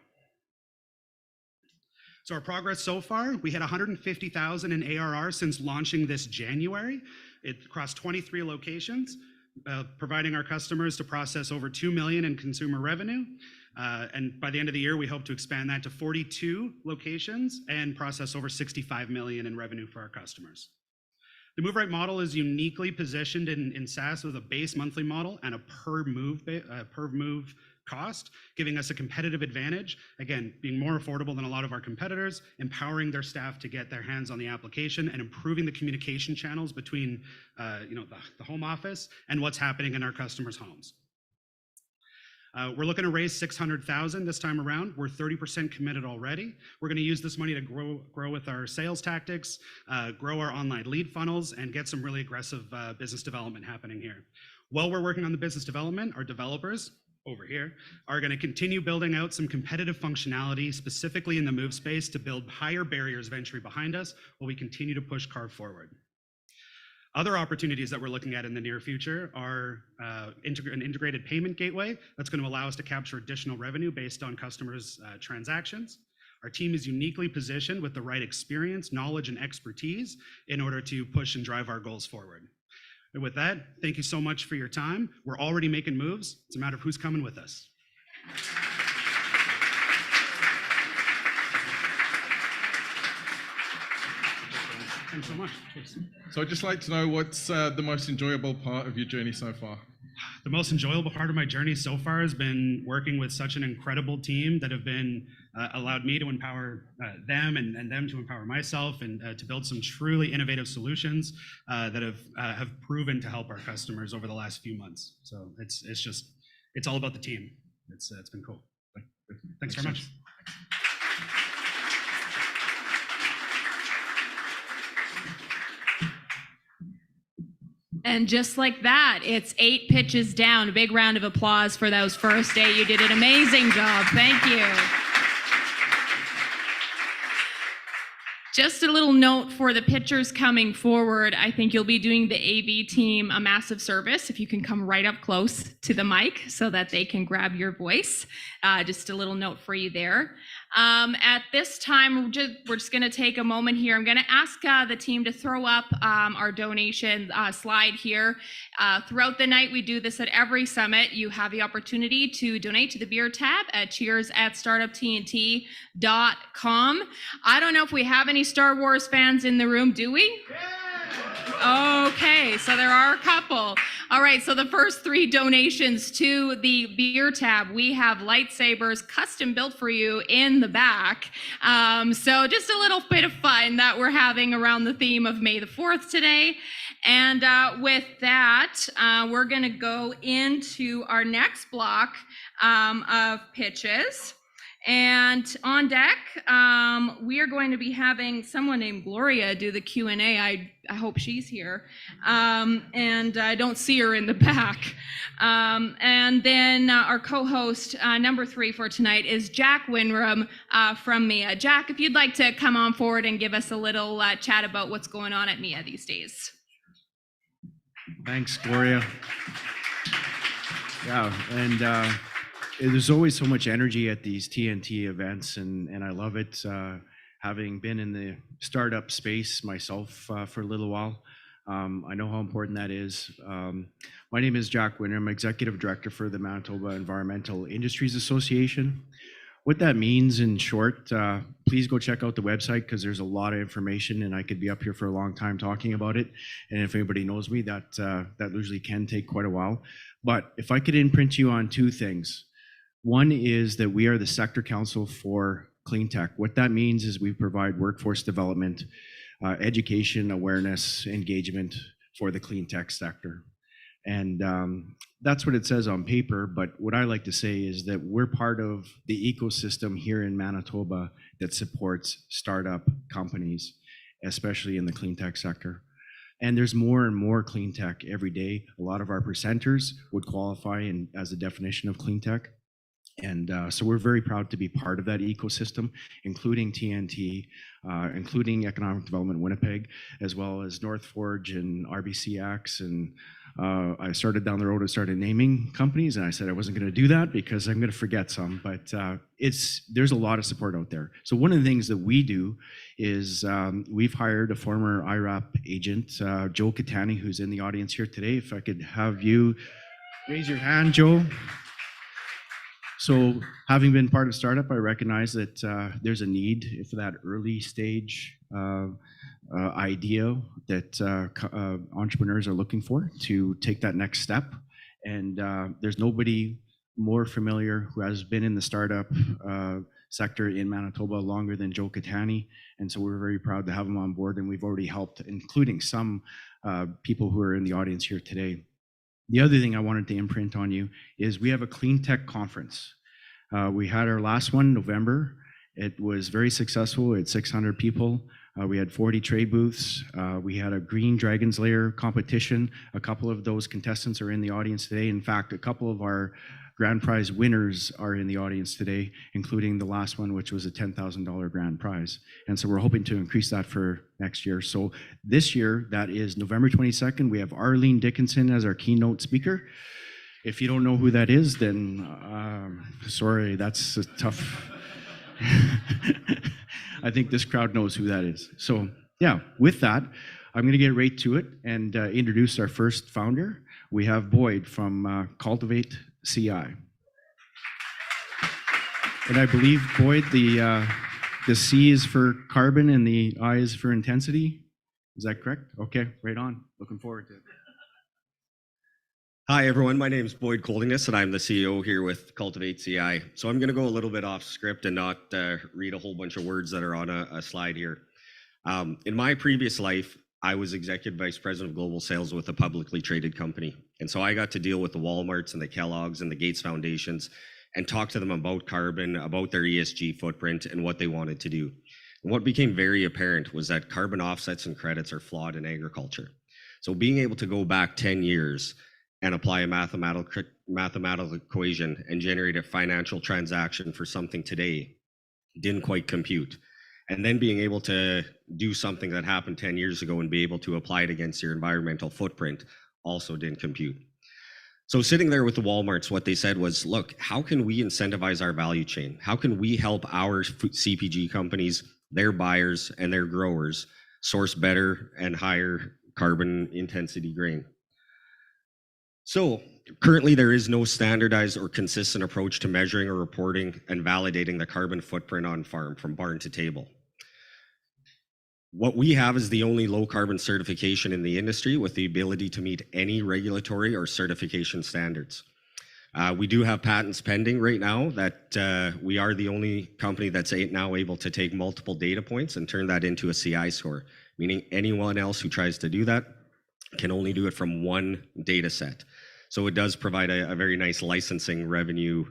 So our progress so far, we hit 150,000 in ARR since launching this January. It across 23 locations. Providing our customers to process over $2 million in consumer revenue. And by the end of the year, we hope to expand that to 42 locations and process over $65 million in revenue for our customers. The MoveRight model is uniquely positioned in SaaS with a base monthly model and a per move cost, giving us a competitive advantage, again, being more affordable than a lot of our competitors, empowering their staff to get their hands on the application, and improving the communication channels between the home office and what's happening in our customers' homes. We're looking to raise $600,000 this time around. We're 30% committed already. We're going to use this money to grow with our sales tactics, grow our online lead funnels, and get some really aggressive business development happening here. While we're working on the business development, our developers over here are going to continue building out some competitive functionality, specifically in the move space, to build higher barriers of entry behind us while we continue to push Karve forward. Other opportunities that we're looking at in the near future are an integrated payment gateway that's going to allow us to capture additional revenue based on customers' transactions. Our team is uniquely positioned with the right experience, knowledge, and expertise in order to push and drive our goals forward. And with that, thank you so much for your time. We're already making moves. It's a matter of who's coming with us. Thanks so much. So I'd just like to know what's the most enjoyable part of your journey so far? the most enjoyable part of my journey so far has been working with such an incredible team that have been allowed me to empower them and them to empower myself and to build some truly innovative solutions that have proven to help our customers over the last few months. So it's all about the team. It's been cool. Thanks very much. And just like that, it's 8 pitches down. A big round of applause for those first 8. You did an amazing job. Thank you. Just a little note for the pitchers coming forward. I think you'll be doing the AV team a massive service if you can come right up close to the mic so that they can grab your voice. Just a little note for you there. At this time, we're just going to take a moment here. I'm going to ask the team to throw up our donation slide here. Throughout the night, we do this at every summit. You have the opportunity to donate to the beer tab at cheers@startuptnt.com. I don't know if we have any Star Wars fans in the room, do we? Okay, so there are a couple. All right, so the first 3 donations to the beer tab, we have lightsabers custom built for you in the back. So just a little bit of fun that we're having around the theme of May the 4th today. And with that, we're gonna go into our next block of pitches. And on deck, we are going to be having someone named Gloria do the Q&A. I hope she's here. And I don't see her in the back. And then our co-host, number 3 for tonight, is Jack Winram from MIA. Jack, if you'd like to come on forward and give us a little chat about what's going on at MIA these days. Thanks, Gloria. Yeah, and there's always so much energy at these TNT events, and I love it. Having been in the startup space myself for a little while, I know how important that is. My name is Jack Winter. I'm Executive Director for the Manitoba Environmental Industries Association. What that means in short, please go check out the website because there's a lot of information and I could be up here for a long time talking about it. And if anybody knows me, that usually can take quite a while. But if I could imprint you on 2 things. One is that we are the sector council for clean tech. What that means is we provide workforce development, education, awareness, engagement for the clean tech sector. And that's what it says on paper, but what I like to say is that we're part of the ecosystem here in Manitoba that supports startup companies, especially in the clean tech sector. And there's more and more clean tech every day. A lot of our presenters would qualify as a definition of clean tech. And so we're very proud to be part of that ecosystem, including TNT, including Economic Development Winnipeg, as well as North Forge and RBCX. And I started down the road and started naming companies, and I said I wasn't going to do that because I'm going to forget some, but there's a lot of support out there. So one of the things that we do is we've hired a former IRAP agent, Joe Catani, who's in the audience here today. If I could have you raise your hand, Joe. So having been part of startup, I recognize that there's a need for that early stage idea that entrepreneurs are looking for to take that next step. And there's nobody more familiar who has been in the startup sector in Manitoba longer than Joe Catani. And so we're very proud to have him on board. And we've already helped, including some people who are in the audience here today. The other thing I wanted to imprint on you is we have a clean tech conference. We had our last one in November. It was very successful. It had 600 people. We had 40 trade booths. We had a Green Dragon's Lair competition. A couple of those contestants are in the audience today. In fact, a couple of our grand prize winners are in the audience today, including the last one, which was a $10,000 grand prize. And so we're hoping to increase that for next year. So this year, that is November 22nd, we have Arlene Dickinson as our keynote speaker. If you don't know who that is, then sorry, that's a tough. I think this crowd knows who that is. So yeah, with that, I'm going to get right to it and introduce our first founder. We have Boyd from CultivateCI. And I believe, Boyd, the C is for carbon and the I is for intensity. Is that correct? Okay, right on. Looking forward to it. Hi, everyone. My name is Boyd Coldingness, and I'm the CEO here with CultivateCI. So I'm going to go a little bit off script and not read a whole bunch of words that are on a slide here. In my previous life, I was Executive Vice President of Global Sales with a publicly traded company. And so I got to deal with the Walmarts and the Kellogg's and the Gates Foundations and talk to them about carbon, about their ESG footprint and what they wanted to do. And what became very apparent was that carbon offsets and credits are flawed in agriculture. So being able to go back 10 years and apply a mathematical equation and generate a financial transaction for something today didn't quite compute. And then being able to do something that happened 10 years ago and be able to apply it against your environmental footprint also didn't compute. So sitting there with the Walmarts, what they said was, look, how can we incentivize our value chain? How can we help our CPG companies, their buyers and their growers source better and higher carbon intensity grain? So currently there is no standardized or consistent approach to measuring or reporting and validating the carbon footprint on farm from barn to table. What we have is the only low carbon certification in the industry with the ability to meet any regulatory or certification standards. We do have patents pending right now that we are the only company that's now able to take multiple data points and turn that into a CI score, meaning anyone else who tries to do that can only do it from one data set. So it does provide a very nice licensing revenue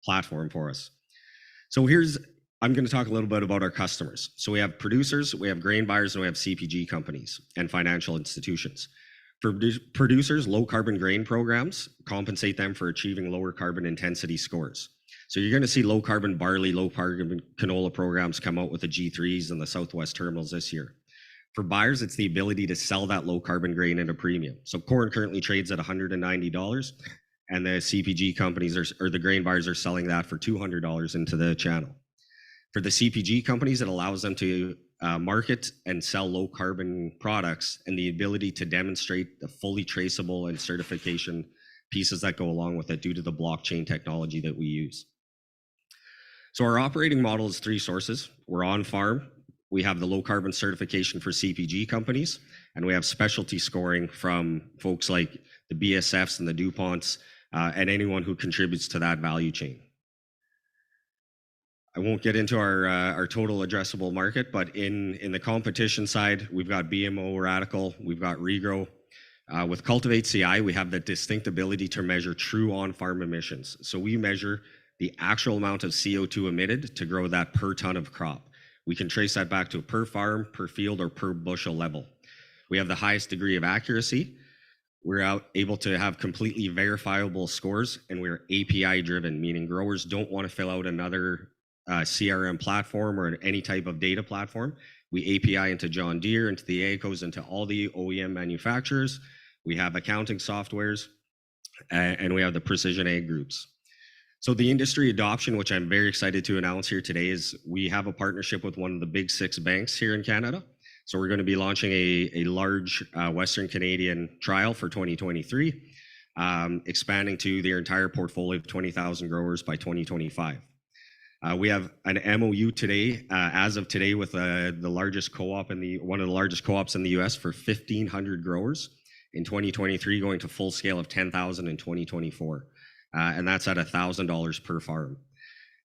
platform for us. So I'm going to talk a little bit about our customers. So we have producers, we have grain buyers, and we have CPG companies and financial institutions. For producers, low carbon grain programs compensate them for achieving lower carbon intensity scores. So you're going to see low carbon barley, low carbon canola programs come out with the G3s and the Southwest terminals this year. For buyers, it's the ability to sell that low carbon grain at a premium. So corn currently trades at $190, and the CPG companies or the grain buyers are selling that for $200 into the channel. For the CPG companies, it allows them to market and sell low carbon products and the ability to demonstrate the fully traceable and certification pieces that go along with it due to the blockchain technology that we use. So our operating model is three sources. We're on farm. We have the low carbon certification for CPG companies, and we have specialty scoring from folks like the BSFs and the DuPonts and anyone who contributes to that value chain. I won't get into our total addressable market, but in the competition side, we've got BMO, Radical, we've got Regrow. With CultivateCI, we have the distinct ability to measure true on-farm emissions. So we measure the actual amount of CO2 emitted to grow that per ton of crop. We can trace that back to a per farm, per field, or per bushel level. We have the highest degree of accuracy. We're able to have completely verifiable scores, and we're API driven, meaning growers don't want to fill out another CRM platform or any type of data platform. We API into John Deere, into the AECOs, into all the OEM manufacturers. We have accounting softwares, and we have the precision ag groups. So the industry adoption, which I'm very excited to announce here today, is we have a partnership with one of the big 6 banks here in Canada. So we're going to be launching a large Western Canadian trial for 2023, expanding to their entire portfolio of 20,000 growers by 2025. We have an MOU today, as of today, with the largest co-op one of the largest co-ops in the US for 1,500 growers in 2023, going to full scale of 10,000 in 2024. And that's at $1,000 per farm.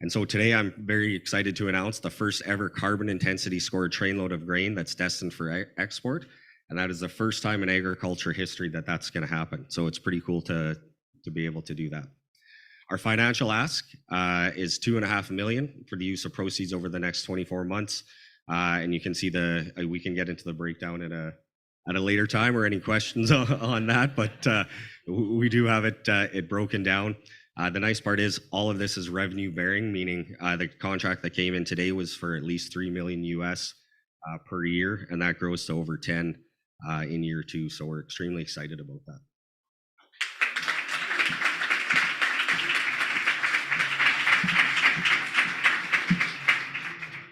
And so today I'm very excited to announce the first ever carbon intensity scored trainload of grain that's destined for export. And that is the first time in agriculture history that that's going to happen. So it's pretty cool to be able to do that. Our financial ask is $2.5 million for the use of proceeds over the next 24 months. And you can see we can get into the breakdown at a later time or any questions on that, but we do have it broken down. The nice part is all of this is revenue bearing, meaning the contract that came in today was for at least $3 million US per year, and that grows to over 10 in year 2. So we're extremely excited about that.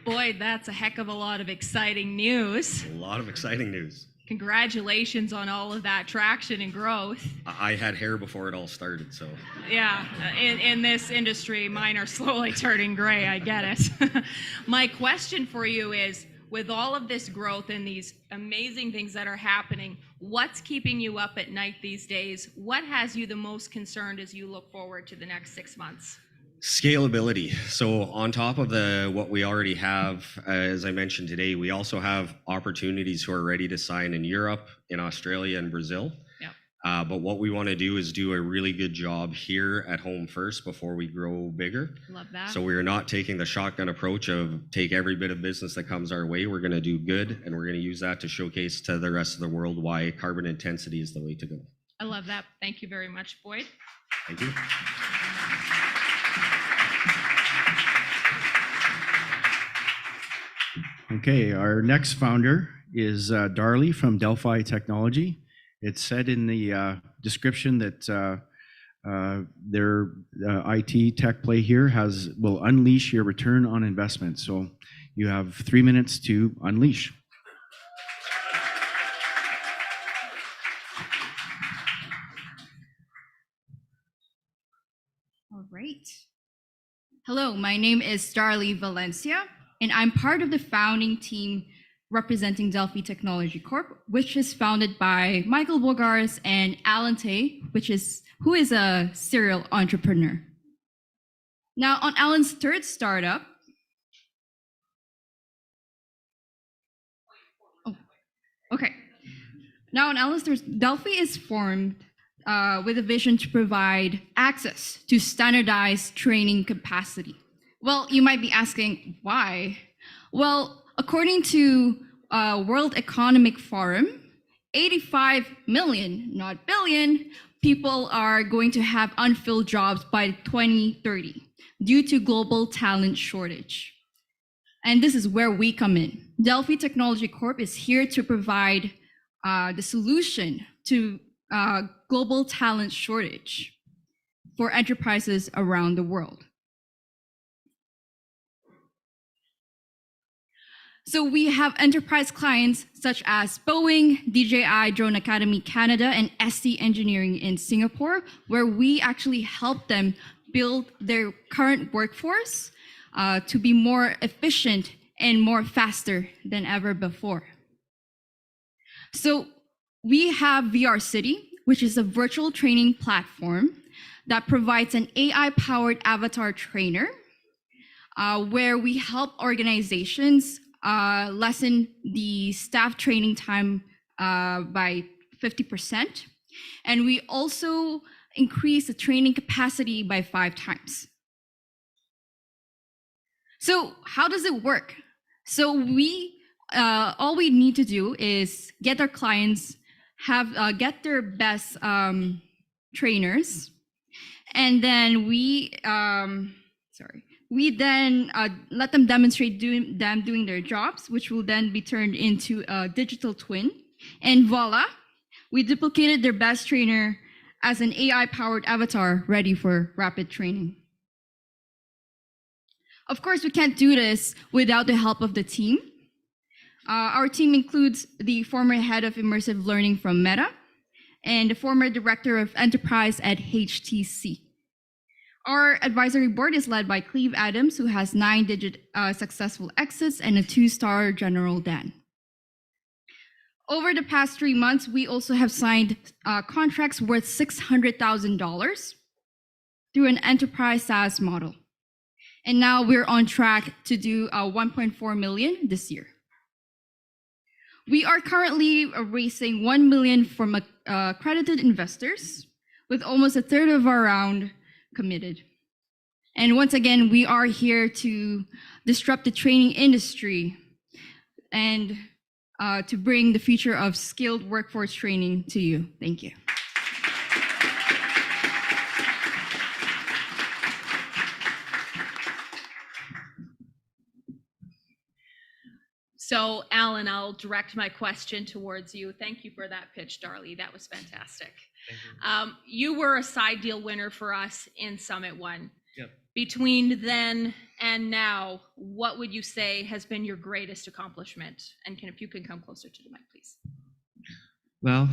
Boyd, that's a heck of a lot of exciting news. A lot of exciting news. Congratulations on all of that traction and growth. I had hair before it all started, so. Yeah, in this industry, mine are slowly turning gray, I get it. My question for you is, with all of this growth and these amazing things that are happening, What's keeping you up at night these days? What has you the most concerned as you look forward to the next 6 months? Scalability. So on top of what we already have, as I mentioned today, we also have opportunities who are ready to sign in Europe, in Australia, and Brazil. Yep. But what we want to do is do a really good job here at home first before we grow bigger. Love that. So we're not taking the shotgun approach of take every bit of business that comes our way. We're going to do good, and we're going to use that to showcase to the rest of the world why carbon intensity is the way to go. I love that. Thank you very much, Boyd. Thank you. Okay, our next founder is Darley from Delphi Technology. It's said in the description that their IT tech play here will unleash your return on investment. So you have 3 minutes to unleash. All right. Hello, my name is Darley Valencia, and I'm part of the founding team representing Delphi Technology Corp, which is founded by Michael Bogars and Alan Tay, who is a serial entrepreneur. Now, on Alan's third startup, Delphi is formed with a vision to provide access to standardized training capacity. Well, you might be asking, why? Well, according to World Economic Forum, 85 million, not billion, people are going to have unfilled jobs by 2030 due to global talent shortage. And this is where we come in. Delphi Technology Corp is here to provide the solution to global talent shortage for enterprises around the world. So we have enterprise clients such as Boeing, DJI Drone Academy Canada, and ST Engineering in Singapore, where we actually help them build their current workforce to be more efficient and more faster than ever before. So we have VR City, which is a virtual training platform that provides an AI-powered avatar trainer where we help organizations lessen the staff training time by 50%. And we also increase the training capacity by 5 times. So how does it work? So all we need to do is get our clients, get their best trainers, and then we then let them demonstrate doing their jobs, which will then be turned into a digital twin. And voila, we duplicated their best trainer as an AI-powered avatar ready for rapid training. Of course, we can't do this without the help of the team. Our team includes the former head of immersive learning from Meta and the former director of enterprise at HTC. Our advisory board is led by Cleve Adams, who has 9-digit successful exits and a 2-star General Dan. Over the past 3 months, we also have signed contracts worth $600,000 through an enterprise SaaS model. And now we're on track to do 1.4 million this year. We are currently raising 1 million from accredited investors, with almost a third of our round committed. And once again, we are here to disrupt the training industry and to bring the future of skilled workforce training to you. Thank you. So, Alan, I'll direct my question towards you. Thank you for that pitch, Darley. That was fantastic. You were a side deal winner for us in Summit I. Yep. Between then and now, what would you say has been your greatest accomplishment? And if you can come closer to the mic, please. Well,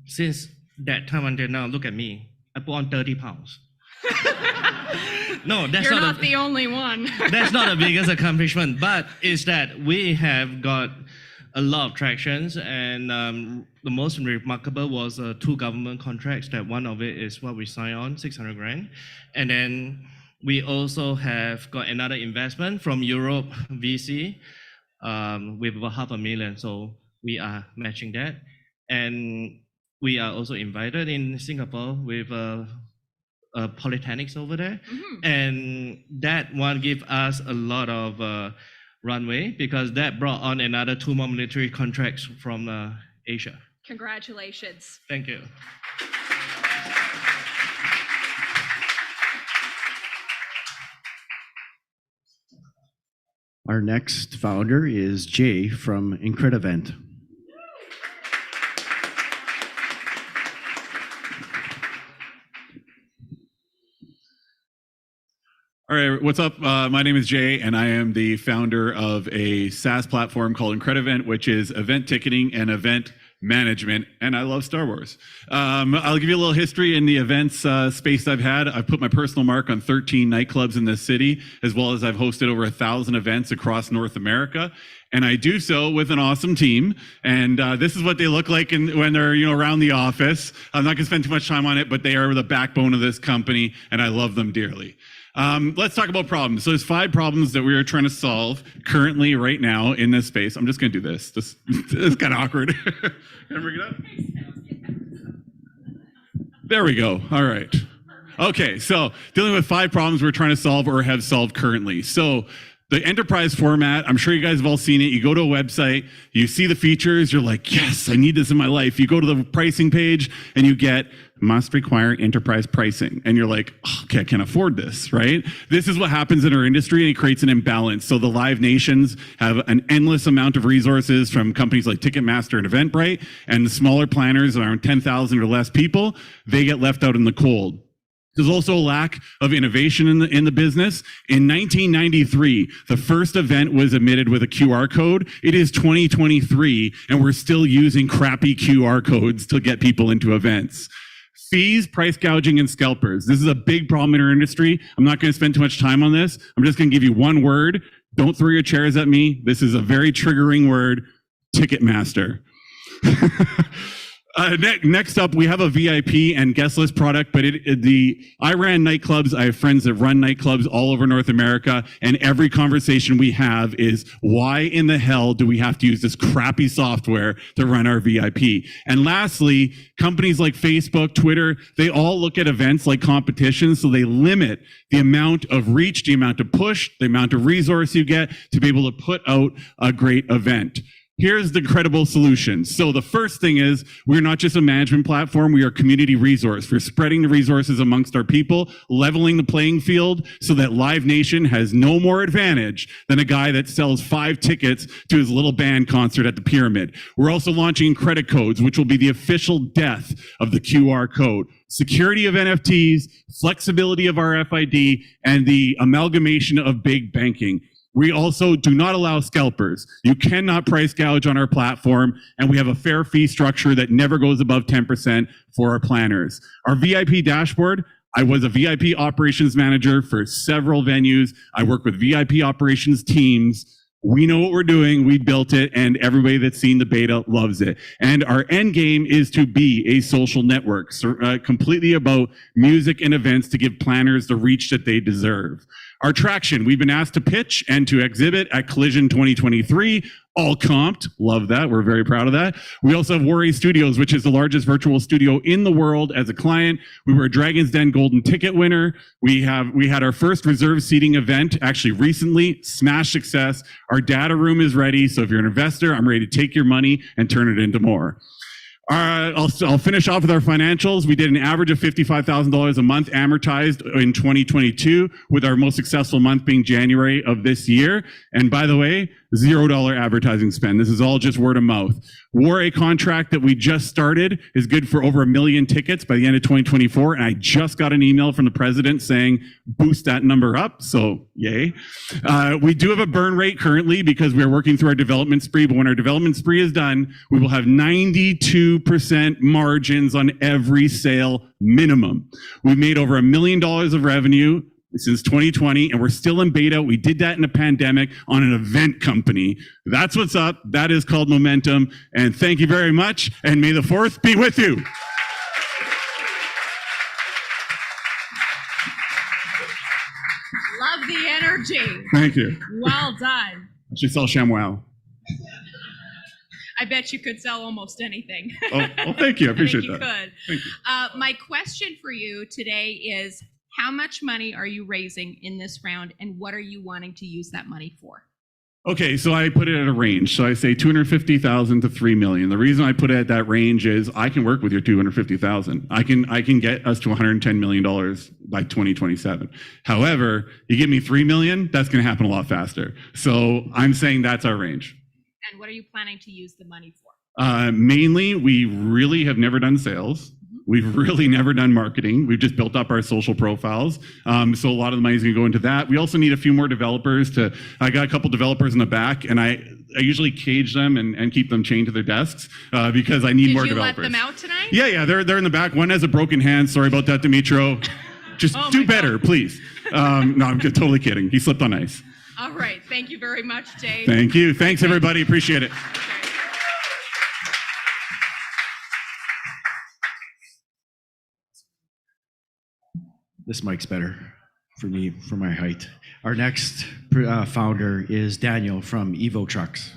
since that time until now, look at me. I put on 30 pounds. No, that's You're not the only one. That's not the biggest accomplishment, but is that we have got a lot of tractions, and the most remarkable was 2 government contracts. That one of it is what we signed on, 600 grand, and then we also have got another investment from Europe VC with about $500,000. So we are matching that, and we are also invited in Singapore with Polytechnics over there, and that one gives us a lot of runway because that brought on another 2 more military contracts from Asia. Congratulations. Thank you. Our next founder is Jay from INCREDEVENT. All right, what's up? My name is Jay, and I am the founder of a SaaS platform called INCREDEVENT, which is event ticketing and event management, and I love Star Wars. I'll give you a little history in the events space I've had. I've put my personal mark on 13 nightclubs in this city, as well as I've hosted over 1,000 events across North America. And I do so with an awesome team. And this is what they look like when they're around the office. I'm not going to spend too much time on it, but they are the backbone of this company, and I love them dearly. Let's talk about problems. So there's 5 problems that we are trying to solve currently right now in this space. I'm just going to do this. This is kind of awkward. Can I bring it up? There we go. All right. Okay, so dealing with 5 problems we're trying to solve or have solved currently. So the enterprise format, I'm sure you guys have all seen it. You go to a website, you see the features, you're like, yes, I need this in my life. You go to the pricing page and you get must require enterprise pricing. And you're like, oh, okay, I can't afford this, right? This is what happens in our industry, and it creates an imbalance. So the live nations have an endless amount of resources from companies like Ticketmaster and Eventbrite, and the smaller planners, around 10,000 or less people, they get left out in the cold. There's also a lack of innovation in the business. In 1993, the first event was admitted with a QR code. It is 2023, and we're still using crappy QR codes to get people into events. Fees, price gouging, and scalpers. This is a big problem in our industry. I'm not going to spend too much time on this. I'm just going to give you one word. Don't throw your chairs at me. This is a very triggering word, Ticketmaster. Next up, we have a VIP and guest list product, but I ran nightclubs. I have friends that run nightclubs all over North America, and every conversation we have is, why in the hell do we have to use this crappy software to run our VIP? And lastly, companies like Facebook, Twitter, they all look at events like competitions, so they limit the amount of reach, the amount of push, the amount of resource you get to be able to put out a great event. Here's the credible solutions. So the first thing is, we're not just a management platform, we are a community resource. We're spreading the resources amongst our people, leveling the playing field so that Live Nation has no more advantage than a guy that sells 5 tickets to his little band concert at the Pyramid. We're also launching credit codes, which will be the official death of the QR code. Security of NFTs, flexibility of RFID, and the amalgamation of big banking. We also do not allow scalpers. You cannot price gouge on our platform, and we have a fair fee structure that never goes above 10% for our planners. Our VIP dashboard, I was a VIP operations manager for several venues. I work with VIP operations teams. We know what we're doing, we built it, and everybody that's seen the beta loves it. And our end game is to be a social network, completely about music and events to give planners the reach that they deserve. Our traction, we've been asked to pitch and to exhibit at Collision 2023, all comped. Love that. We're very proud of that. We also have Warrior Studios, which is the largest virtual studio in the world as a client. We were a Dragon's Den Golden Ticket winner. We had our first reserve seating event actually recently, smash success. Our data room is ready. So if you're an investor, I'm ready to take your money and turn it into more. I'll finish off with our financials. We did an average of $55,000 a month amortized in 2022, with our most successful month being January of this year. And by the way, $0 advertising spend. This is all just word of mouth. War contract that we just started is good for over 1 million tickets by the end of 2024. And I just got an email from the president saying, boost that number up. So yay. We do have a burn rate currently because we are working through our development spree. But when our development spree is done, we will have 92% margins on every sale minimum. We've made over $1 million of revenue since 2020, and we're still in beta. We did that in a pandemic on an event company. That's what's up. That is called momentum. And thank you very much. And may the 4th be with you. Love the energy. Thank you. Well done. I should sell ShamWow. I bet you could sell almost anything. Oh, well, thank you. I appreciate think you that. could. Thank you. My question for you today is, how much money are you raising in this round, and what are you wanting to use that money for? Okay, so I put it at a range. So I say 250,000 to 3 million. The reason I put it at that range is I can work with your 250,000. I can get us to $110 million by 2027. However, you give me 3 million, that's going to happen a lot faster. So I'm saying that's our range. And what are you planning to use the money for? Mainly, we really have never done sales. We've really never done marketing. We've just built up our social profiles. So a lot of the money is going to go into that. We also need a few more developers I got a couple developers in the back, and I usually cage them and keep them chained to their desks because I need more developers. Did you let them out tonight? Yeah, they're in the back. One has a broken hand. Sorry about that, Dimitro. Just do better, please. No, I'm totally kidding. He slipped on ice. All right. Thank you very much, Dave. Thank you. Thanks, everybody. Appreciate it. This mic's better for me, for my height. Our next founder is Daniel from Evotrux.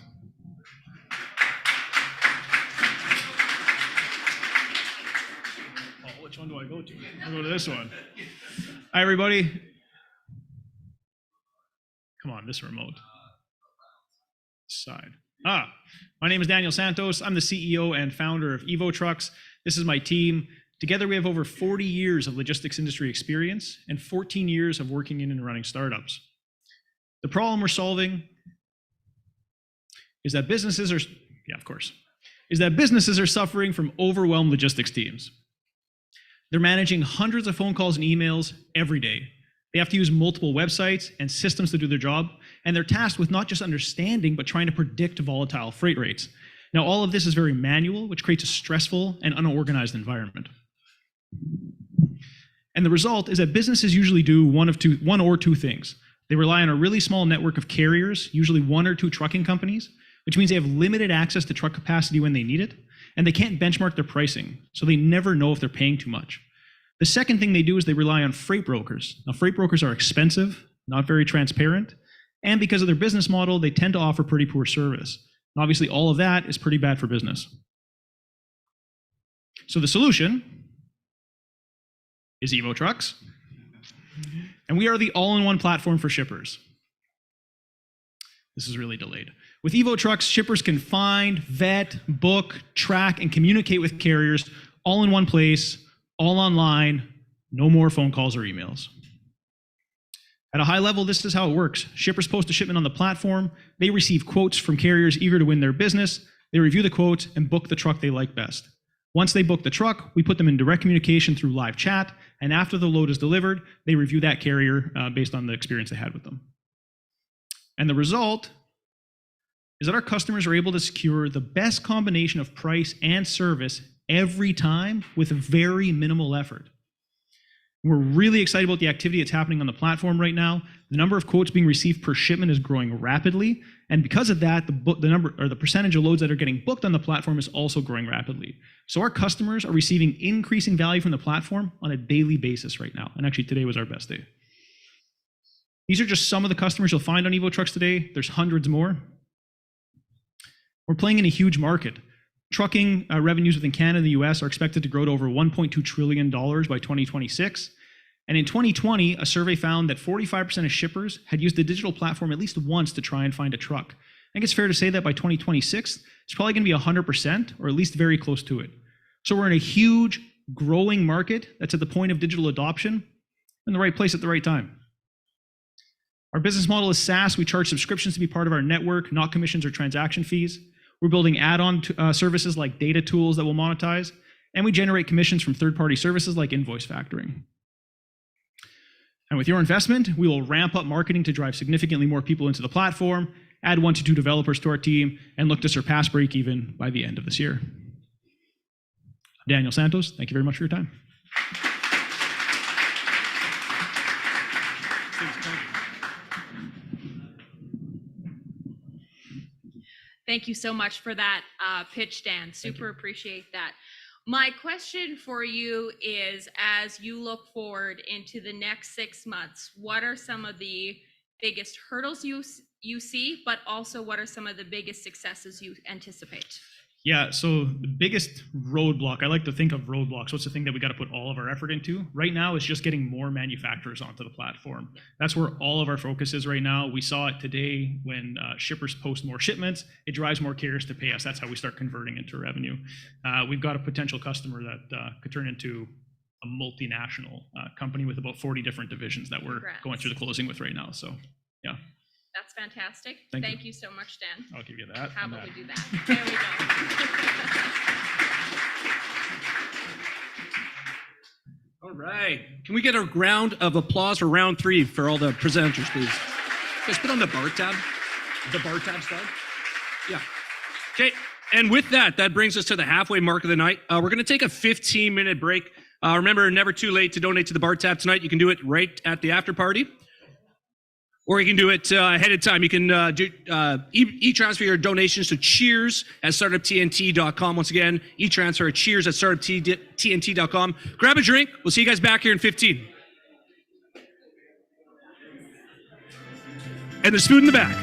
Oh, which one do I go to? I'll go to this one. Hi, everybody. Come on, this remote. Side. My name is Daniel Santos. I'm the CEO and founder of Evotrux. This is my team. Together, we have over 40 years of logistics industry experience and 14 years of working in and running startups. The problem we're solving is that businesses are suffering from overwhelmed logistics teams. They're managing hundreds of phone calls and emails every day. They have to use multiple websites and systems to do their job, and they're tasked with not just understanding, but trying to predict volatile freight rates. Now, all of this is very manual, which creates a stressful and unorganized environment. And the result is that businesses usually do one or two things. They rely on a really small network of carriers, usually 1 or 2 trucking companies, which means they have limited access to truck capacity when they need it, and they can't benchmark their pricing, so they never know if they're paying too much. The second thing they do is they rely on freight brokers. Now, freight brokers are expensive, not very transparent, and because of their business model, they tend to offer pretty poor service. And obviously, all of that is pretty bad for business. So the solution is Evotrux, and we are the all-in-one platform for shippers. This is really delayed. With Evotrux, shippers can find, vet, book, track, and communicate with carriers all in one place, all online, no more phone calls or emails. At a high level, this is how it works. Shippers post a shipment on the platform. They receive quotes from carriers eager to win their business. They review the quotes and book the truck they like best. Once they book the truck, we put them in direct communication through live chat, and after the load is delivered, they review that carrier based on the experience they had with them. And the result is that our customers are able to secure the best combination of price and service every time with very minimal effort. We're really excited about the activity that's happening on the platform right now. The number of quotes being received per shipment is growing rapidly, and because of that, the percentage of loads that are getting booked on the platform is also growing rapidly. So our customers are receiving increasing value from the platform on a daily basis right now, and actually today was our best day. These are just some of the customers you'll find on Evotrux today. There's hundreds more. We're playing in a huge market. Trucking revenues within Canada and the US are expected to grow to over $1.2 trillion by 2026. And in 2020, a survey found that 45% of shippers had used the digital platform at least once to try and find a truck. I think it's fair to say that by 2026, it's probably going to be 100%, or at least very close to it. So we're in a huge, growing market that's at the point of digital adoption, in the right place at the right time. Our business model is SaaS. We charge subscriptions to be part of our network, not commissions or transaction fees. We're building add-on services like data tools that we'll monetize, and we generate commissions from third-party services like invoice factoring. And with your investment, we will ramp up marketing to drive significantly more people into the platform, add 1 to 2 developers to our team, and look to surpass break-even by the end of this year. I'm Daniel Santos. Thank you very much for your time. Thank you so much for that pitch, Dan. Super appreciate that. My question for you is, as you look forward into the next 6 months, what are some of the biggest hurdles you see, but also what are some of the biggest successes you anticipate? Yeah, so the biggest roadblock, I like to think of roadblocks. What's the thing that we got to put all of our effort into? Right now, it's just getting more manufacturers onto the platform. That's where all of our focus is right now. We saw it today when shippers post more shipments. It drives more carriers to pay us. That's how we start converting into revenue. We've got a potential customer that could turn into a multinational company with about 40 different divisions that we're going through the closing with right now. So, yeah. That's fantastic. Thank you so much, Dan. I'll give you that. How about we do that? There we go. All right. Can we get a round of applause for round 3 for all the presenters, please? Just put on the bar tab. The bar tab slide? Yeah. Okay. And with that, that brings us to the halfway mark of the night. We're going to take a 15-minute break. Remember, never too late to donate to the bar tab tonight. You can do it right at the after party. Or you can do it ahead of time. You can e-transfer your donations to cheers@startuptnt.com. Once again, e-transfer at cheers@startuptnt.com. Grab a drink. We'll see you guys back here in 15. And there's food in the back.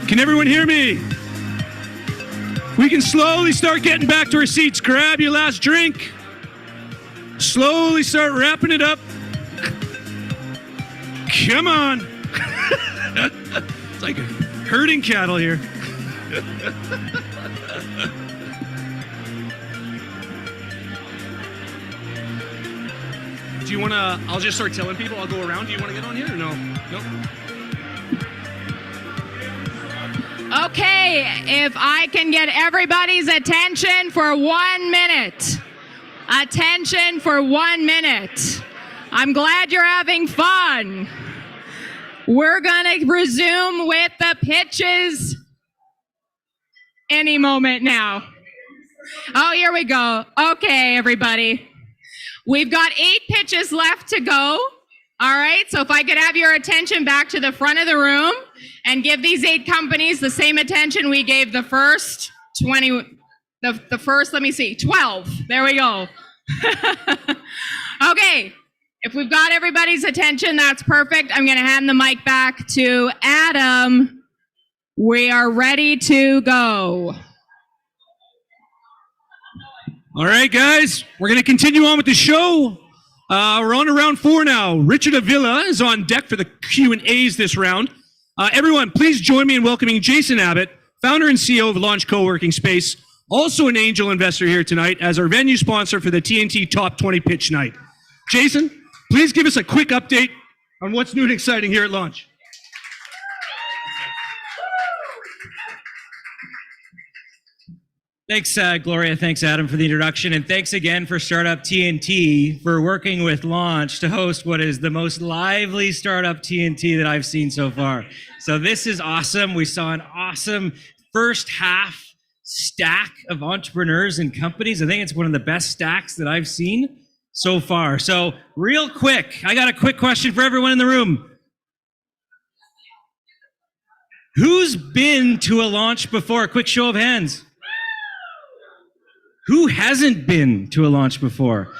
Can everyone hear me? We can slowly start getting back to our seats. Grab your last drink. Slowly start wrapping it up. Come on. It's like herding cattle here. Do you want to, I'll just start telling people, I'll go around. Do you want to get on here or no? Nope. Okay, if I can get everybody's attention for 1 minute. Attention for 1 minute. I'm glad you're having fun. We're gonna resume with the pitches any moment now. Oh, here we go. Okay, everybody. We've got 8 pitches left to go. All right, so if I could have your attention back to the front of the room and give these 8 companies the same attention we gave the first 20, the first, let me see, 12. There we go. Okay, if we've got everybody's attention, that's perfect. I'm gonna hand the mic back to Adam. We are ready to go. All right, guys, we're going to continue on with the show. We're on to round 4 now. Richard Avila is on deck for the Q&As this round. Everyone, please join me in welcoming Jason Abbott, founder and CEO of Launch Co-working Space, also an angel investor here tonight as our venue sponsor for the TNT Top 20 Pitch Night. Jason, please give us a quick update on what's new and exciting here at Launch. Thanks, Gloria. Thanks, Adam, for the introduction. And thanks again for Startup TNT for working with Launch to host what is the most lively Startup TNT that I've seen so far. So this is awesome. We saw an awesome first half stack of entrepreneurs and companies. I think it's one of the best stacks that I've seen so far. So real quick, I got a quick question for everyone in the room. Who's been to a launch before? A quick show of hands. Who hasn't been to a launch before?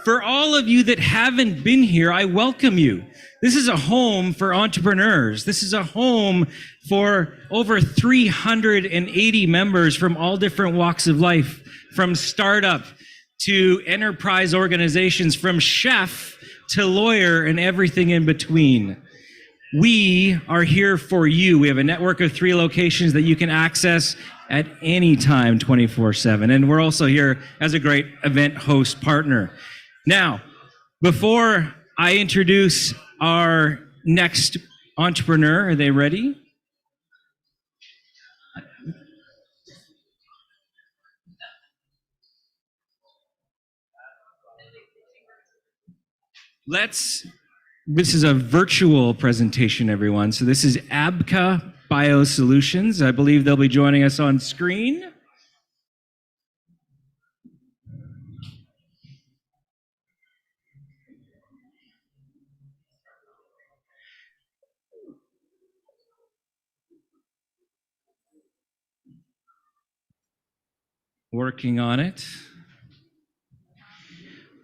For all of you that haven't been here, I welcome you. This is a home for entrepreneurs. This is a home for over 380 members from all different walks of life, from startup to enterprise organizations, from chef to lawyer and everything in between. We are here for you. We have a network of 3 locations that you can access at any time, 24/7. And we're also here as a great event host partner. Now, before I introduce our next entrepreneur, are they ready? This is a virtual presentation, everyone. So this is Abca BioSolutions. I believe they'll be joining us on screen. Working on it.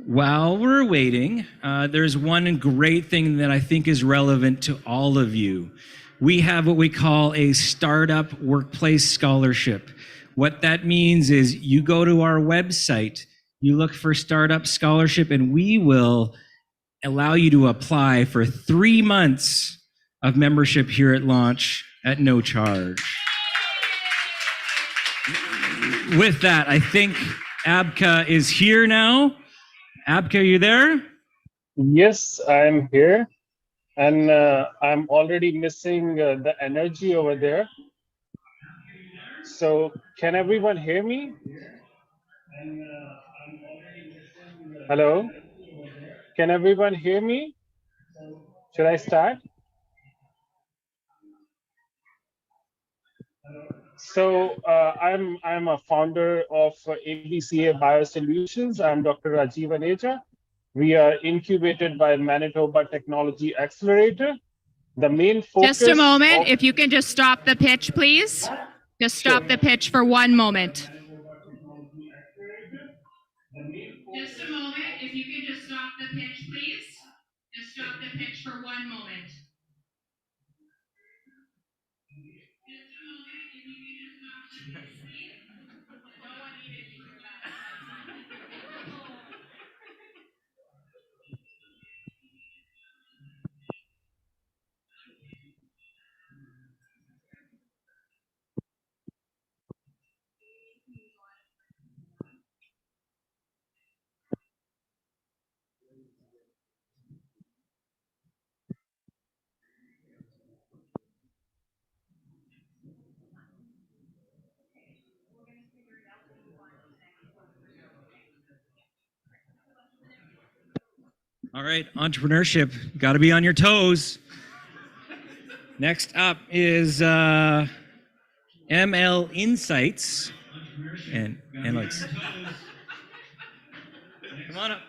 While we're waiting, there's one great thing that I think is relevant to all of you. We have what we call a Startup Workplace Scholarship. What that means is you go to our website, you look for Startup Scholarship, and we will allow you to apply for 3 months of membership here at Launch at no charge. With that, I think Abca is here now. Abca, are you there? Yes, I'm here. And I'm already missing the energy over there. So can everyone hear me? Hello? Can everyone hear me? Should I start? So I'm a founder of Abca BioSolutions. I'm Dr. Rajiv Aneja. We are incubated by Manitoba Technology Accelerator. The main focus— Just a moment, if you can just stop the pitch, please. Just stop the pitch for 1 moment. Just a moment, if you can just stop the pitch, please. Just stop the pitch for 1 moment. All right, entrepreneurship, got to be on your toes. Next up is ML Insights and Analytics. Come on up.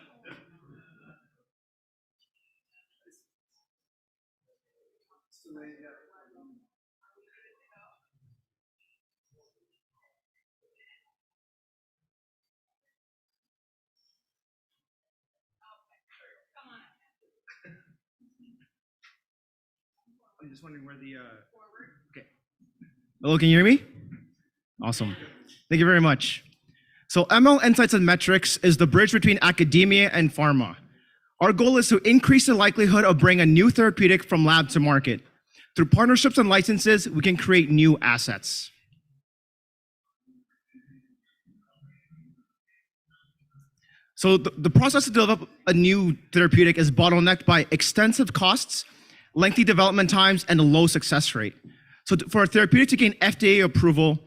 I'm just wondering where the okay. Hello, can you hear me? Awesome. Thank you very much. So ML Insights and Metrics is the bridge between academia and pharma. Our goal is to increase the likelihood of bringing a new therapeutic from lab to market. Through partnerships and licenses, we can create new assets. So the process to develop a new therapeutic is bottlenecked by extensive costs, lengthy development times, and a low success rate. So for a therapeutic to gain FDA approval,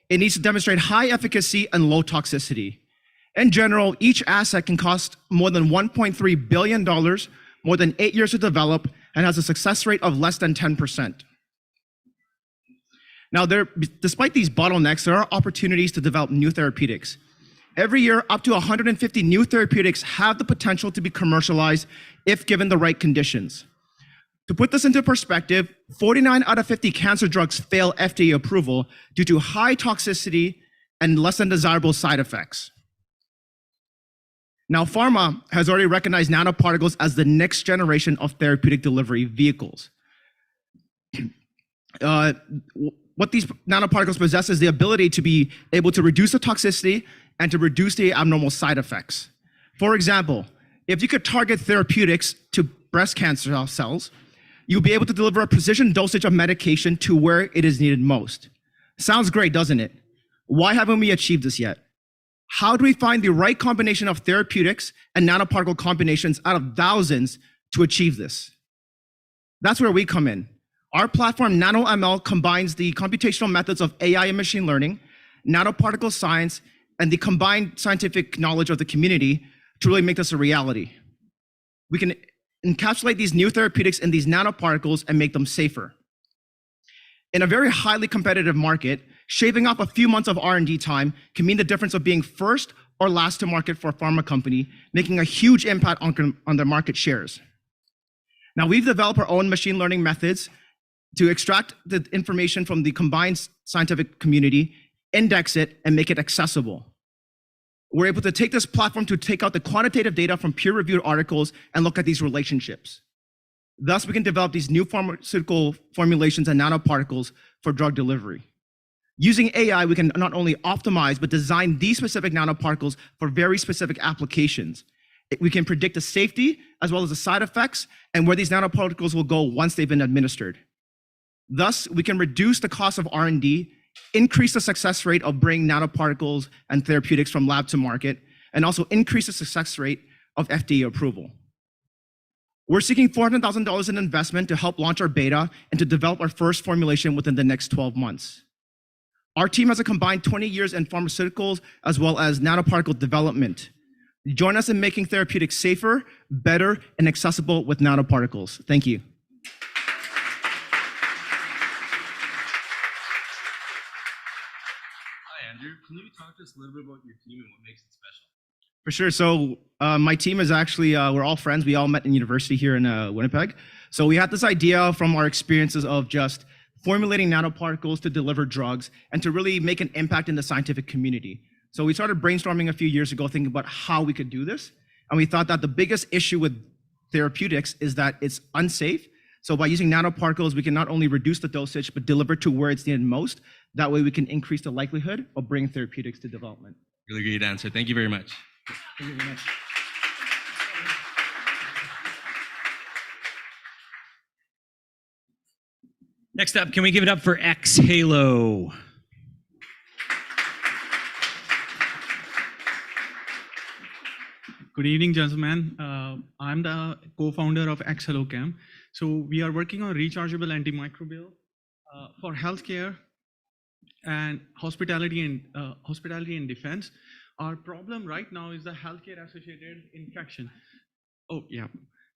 it needs to demonstrate high efficacy and low toxicity. In general, each asset can cost more than $1.3 billion, more than 8 years to develop, and has a success rate of less than 10%. Now, despite these bottlenecks, there are opportunities to develop new therapeutics. Every year, up to 150 new therapeutics have the potential to be commercialized if given the right conditions. To put this into perspective, 49 out of 50 cancer drugs fail FDA approval due to high toxicity and less than desirable side effects. Now, pharma has already recognized nanoparticles as the next generation of therapeutic delivery vehicles. What these nanoparticles possess is the ability to be able to reduce the toxicity and to reduce the abnormal side effects. For example, if you could target therapeutics to breast cancer cells, you'll be able to deliver a precision dosage of medication to where it is needed most. Sounds great, doesn't it? Why haven't we achieved this yet? How do we find the right combination of therapeutics and nanoparticle combinations out of thousands to achieve this? That's where we come in. Our platform, NanoML, combines the computational methods of AI and machine learning, nanoparticle science, and the combined scientific knowledge of the community to really make this a reality. We can encapsulate these new therapeutics in these nanoparticles and make them safer. In a very highly competitive market, shaving off a few months of R&D time can mean the difference of being first or last to market for a pharma company, making a huge impact on their market shares. Now, we've developed our own machine learning methods to extract the information from the combined scientific community, index it, and make it accessible. We're able to take this platform to take out the quantitative data from peer-reviewed articles and look at these relationships. Thus, we can develop these new pharmaceutical formulations and nanoparticles for drug delivery. Using AI, we can not only optimize, but design these specific nanoparticles for very specific applications. We can predict the safety as well as the side effects and where these nanoparticles will go once they've been administered. Thus, we can reduce the cost of R&D, increase the success rate of bringing nanoparticles and therapeutics from lab to market, and also increase the success rate of FDA approval. We're seeking $400,000 in investment to help launch our beta and to develop our first formulation within the next 12 months. Our team has a combined 20 years in pharmaceuticals as well as nanoparticle development. Join us in making therapeutics safer, better, and accessible with nanoparticles. Thank you. Andrew, can you talk to us a little bit about your team and what makes it special? For sure. So my team is actually, we're all friends. We all met in university here in Winnipeg. So we had this idea from our experiences of just formulating nanoparticles to deliver drugs and to really make an impact in the scientific community. So we started brainstorming a few years ago, thinking about how we could do this. And we thought that the biggest issue with therapeutics is that it's unsafe. So by using nanoparticles, we can not only reduce the dosage, but deliver to where it's needed most. That way we can increase the likelihood of bringing therapeutics to development. Really great answer. Thank you very much. Thank you very much. Next up, can we give it up for X-Halo? Good evening, gentlemen. I'm the co-founder of X-HaloChem. So we are working on rechargeable antimicrobial for healthcare and hospitality and defense. Our problem right now is the healthcare associated infection. Oh, yeah.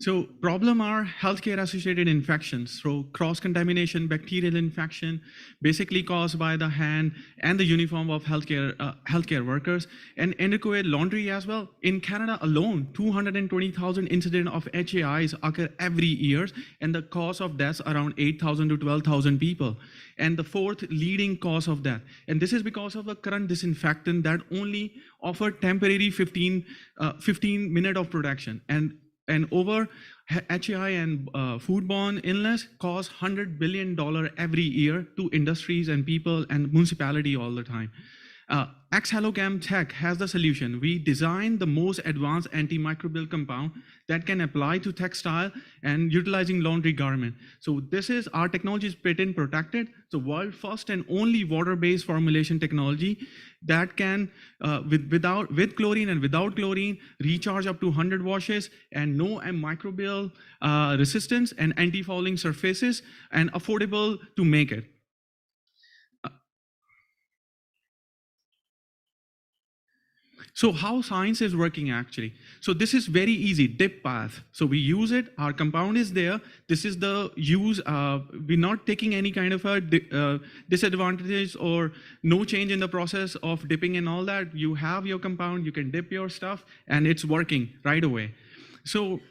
So problem are healthcare associated infections. So cross-contamination, bacterial infection, basically caused by the hand and the uniform of healthcare workers, and inadequate laundry as well. In Canada alone, 220,000 incidents of HAIs occur every year, and the cause of deaths around 8,000 to 12,000 people. And the fourth leading cause of death. And this is because of the current disinfectant that only offer temporary 15 minute of protection. And over HAI and foodborne illness cause $100 billion every year to industries and people and municipality all the time. X-HaloChem Tech has the solution. We designed the most advanced antimicrobial compound that can apply to textile and utilizing laundry garment. So this is our technology is patent protected. The world first and only water-based formulation technology that can, with chlorine and without chlorine, recharge up to 100 washes and no microbial resistance and anti-fouling surfaces and affordable to make it. So how science is working actually. So this is very easy, dip path. So we use it, our compound is there. This is the use, we're not taking any kind of a disadvantage or no change in the process of dipping and all that. You have your compound, you can dip your stuff and it's working right away. So,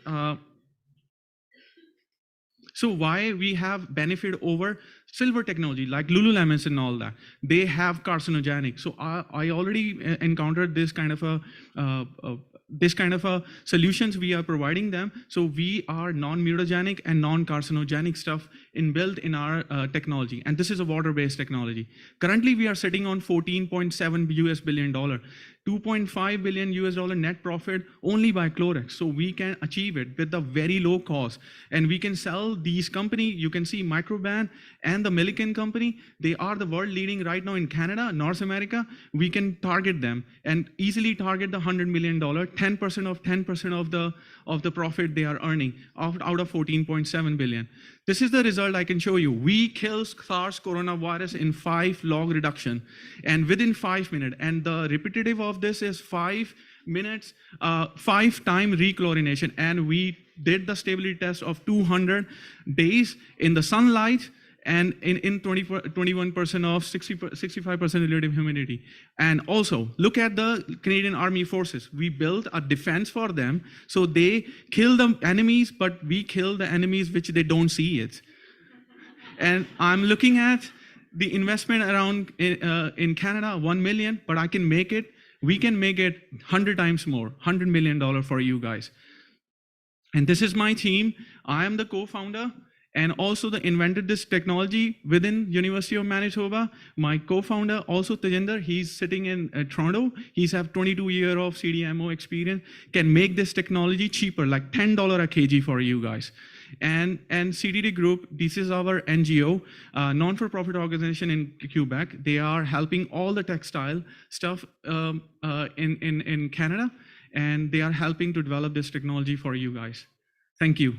so why we have benefit over silver technology like Lululemon and all that? They have carcinogenic. So I already encountered this kind of a solutions we are providing them. So we are non-mutagenic and non-carcinogenic stuff inbuilt in our technology. And this is a water-based technology. Currently, we are sitting on $14.7 billion, $2.5 billion net profit only by Clorox. So we can achieve it with a very low cost. And we can sell these companies. You can see Microban and the Milliken company. They are the world leading right now in Canada, North America. We can target them and easily target the $100 million, 10% of the profit they are earning out of 14.7 billion. This is the result I can show you. We kill SARS coronavirus in 5 log reduction and within 5 minutes. And the repetitive of this is 5 minutes, 5-time rechlorination. And we did the stability test of 200 days in the sunlight and in 21% of 65% relative humidity. And also, look at the Canadian Army Forces. We built a defense for them, so they kill the enemies, but we kill the enemies which they don't see it. And I'm looking at the investment around in Canada, 1 million, but I can make it, we can make it 100 times more, $100 million for you guys. And this is my team. I am the co-founder. And also invented this technology within University of Manitoba. My co-founder, also Tejinder, he's sitting in Toronto. He's have 22 years of CDMO experience, can make this technology cheaper, like $10 a kg for you guys. And CDD Group, this is our NGO, non-for-profit organization in Quebec. They are helping all the textile stuff in Canada, and they are helping to develop this technology for you guys. Thank you.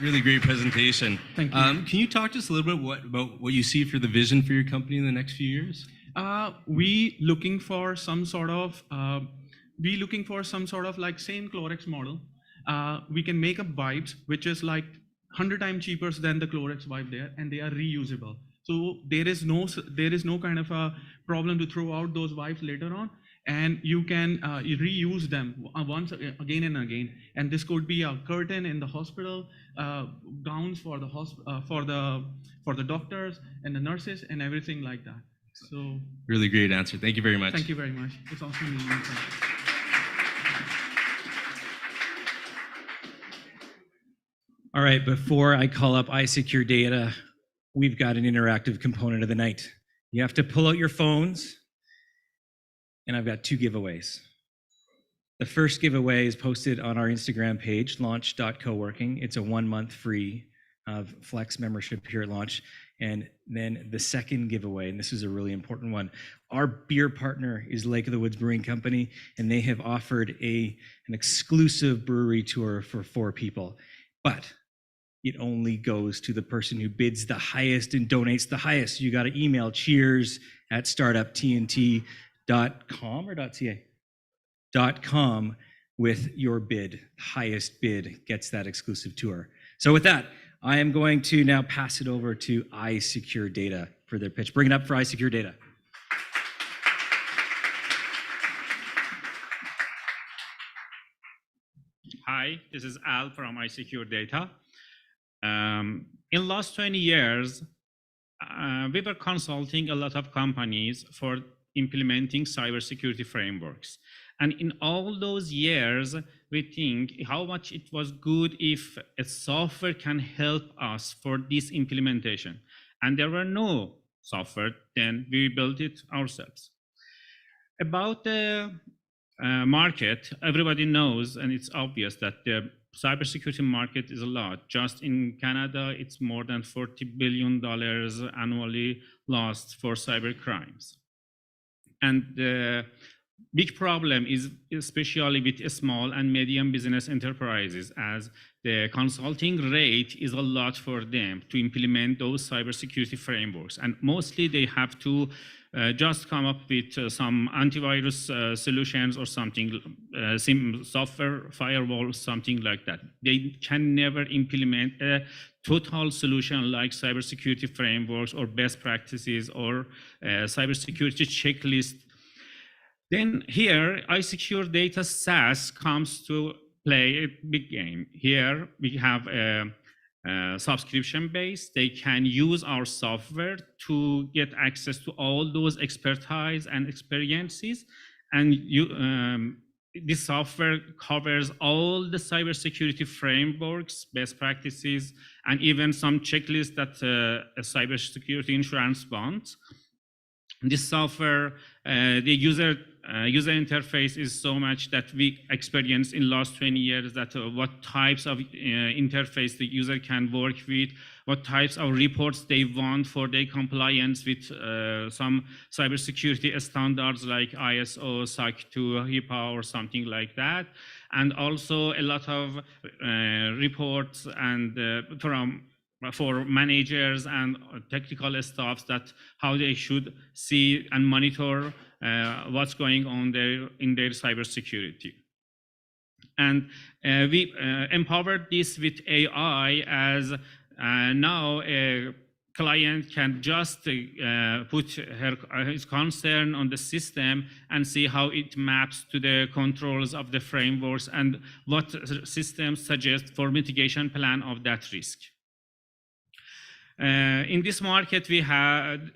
Really great presentation. Thank you. Can you talk to us a little bit about what you see for the vision for your company in the next few years? We looking for some sort of like same Clorox model. We can make up wipes, which is like 100 times cheaper than the Clorox wipe there, and they are reusable. So there is no kind of a problem to throw out those wipes later on. And you can reuse them once again and again. And this could be a curtain in the hospital, gowns for the doctors and the nurses and everything like that. So really great answer. Thank you very much. Thank you very much. It's awesome meeting you. All right, before I call up iSecure Data, we've got an interactive component of the night. You have to pull out your phones. And I've got 2 giveaways. The first giveaway is posted on our Instagram page, launch.coworking. It's a 1-month free of Flex membership here at Launch. And then the second giveaway, and this is a really important one, our beer partner is Lake of the Woods Brewing Company, and they have offered an exclusive brewery tour for 4 people. But it only goes to the person who bids the highest and donates the highest. You got to email cheers@startuptnt.com or .ca? cybersecurity.com with your bid. Highest bid gets that exclusive tour. So with that, I am going to now pass it over to iSecure Data for their pitch. Bring it up for iSecure Data. Hi, this is Al from iSecure Data. In last 20 years, we were consulting a lot of companies for implementing cybersecurity frameworks. And in all those years, we think how much it was good if a software can help us for this implementation. And there were no software, then we built it ourselves. About the market, everybody knows, and it's obvious that the cybersecurity market is a lot. Just in Canada, it's more than $40 billion annually lost for cyber crimes. And the big problem is especially with small and medium business enterprises, as the consulting rate is a lot for them to implement those cybersecurity frameworks. And mostly they have to just come up with some antivirus solutions or something, software firewall, something like that. They can never implement a total solution like cybersecurity frameworks or best practices or cybersecurity checklist. Then here, iSecure Data SaaS comes to play a big game. Here we have a subscription base. They can use our software to get access to all those expertise and experiences. And this software covers all the cybersecurity frameworks, best practices, and even some checklists that a cybersecurity insurance wants. This software, the user interface is so much that we experienced in last 20 years that what types of interface the user can work with, what types of reports they want for their compliance with some cybersecurity standards like ISO, SOC 2, HIPAA, or something like that. And also a lot of reports and for managers and technical staffs that how they should see and monitor what's going on there in their cybersecurity. And we empowered this with AI, as now a client can just put his concern on the system and see how it maps to the controls of the frameworks and what systems suggest for mitigation plan of that risk. In this market, we had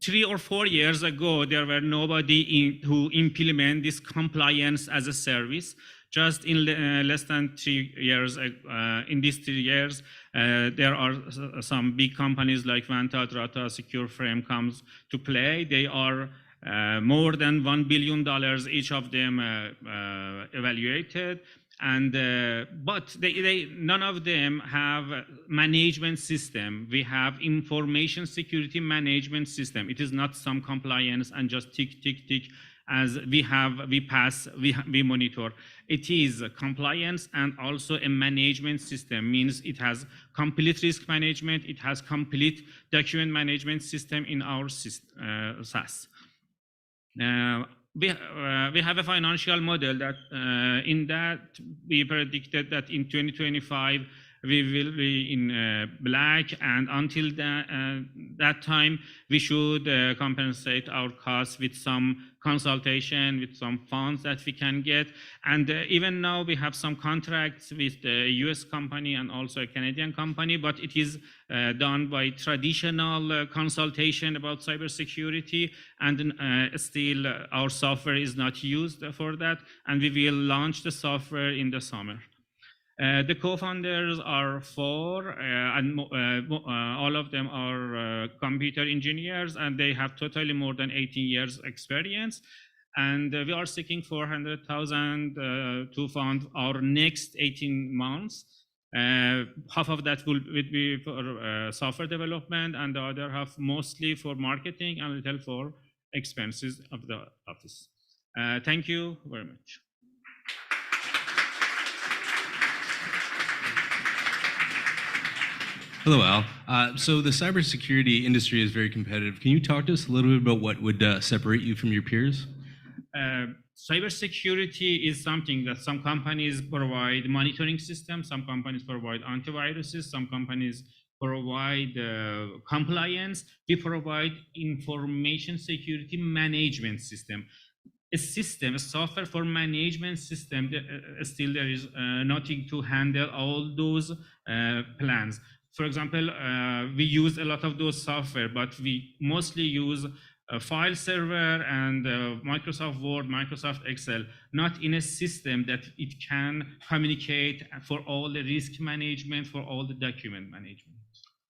3 or 4 years ago, there were nobody who implement this compliance as a service. Just in less than 3 years, in these 3 years, there are some big companies like Vanta, Drata, SecureFrame comes to play. They are more than $1 billion each of them evaluated. And but none of them have management system. We have information security management system. It is not some compliance and just tick, tick, tick as we pass, we monitor. It is compliance and also a management system, means it has complete risk management, it has complete document management system in our SaaS. We have a financial model that in that we predicted that in 2025 we will be in black, and until that time we should compensate our costs with some consultation, with some funds that we can get. And even now we have some contracts with the US company and also a Canadian company, but it is done by traditional consultation about cybersecurity, and still our software is not used for that, and we will launch the software in the summer. The co-founders are 4, and all of them are computer engineers, and they have totally more than 18 years experience. And we are seeking $400,000 to fund our next 18 months. Half of that will be for software development, and the other half mostly for marketing and a little for expenses of the office. Thank you very much. Hello, Al. So the cybersecurity industry is very competitive. Can you talk to us a little bit about what would separate you from your peers? cybersecurity is something that some companies provide monitoring systems, some companies provide antiviruses, some companies provide compliance. We provide information security management system. A software for management system, still there is nothing to handle all those plans. For example, we use a lot of those software, but we mostly use a file server and Microsoft Word, Microsoft Excel, not in a system that it can communicate for all the risk management, for all the document management.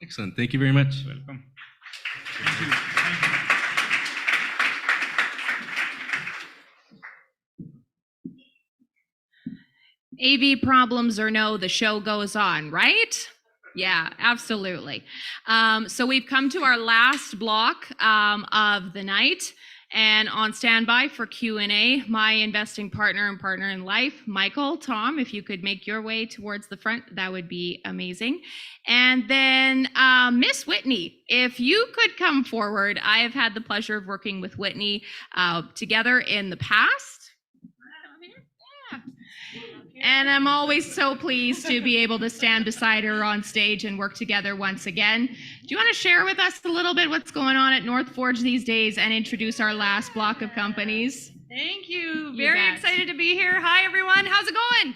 Excellent. Thank you very much. Welcome. Thank you. AV problems or no, the show goes on, right? Yeah, absolutely. So we've come to our last block of the night, and on standby for Q&A, my investing partner and partner in life, Michael, Tom, if you could make your way towards the front, that would be amazing. And then Miss Whitney, if you could come forward. I have had the pleasure of working with Whitney together in the past. And I'm always so pleased to be able to stand beside her on stage and work together once again. Do you want to share with us a little bit what's going on at North Forge these days and introduce our last block of companies? Thank you. You Very bet. excited to be here. Hi, everyone. How's it going?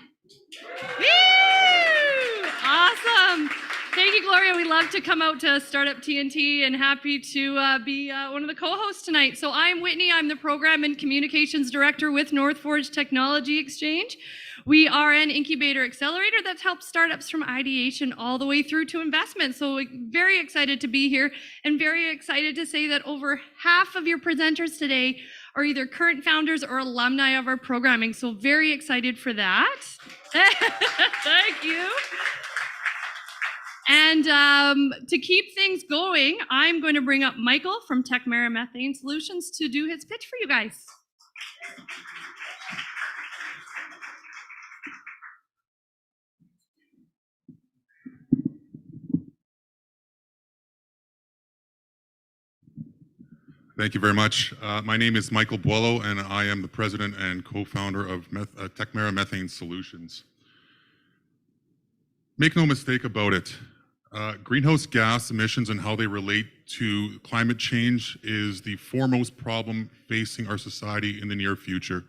Woo! Awesome. Thank you, Gloria. We love to come out to Startup TNT and happy to be one of the co-hosts tonight. So I'm Whitney. I'm the Program and Communications Director with North Forge Technology Exchange. We are an incubator accelerator that's helped startups from ideation all the way through to investment. So very excited to be here and very excited to say that over half of your presenters today are either current founders or alumni of our programming. So very excited for that. Thank you. And to keep things going, I'm going to bring up Michael from Tecmerra Methane Solutions to do his pitch for you guys. Thank you very much. My name is Michael Buello, and I am the president and co-founder of Tecmerra Methane Solutions. Make no mistake about it, greenhouse gas emissions and how they relate to climate change is the foremost problem facing our society in the near future.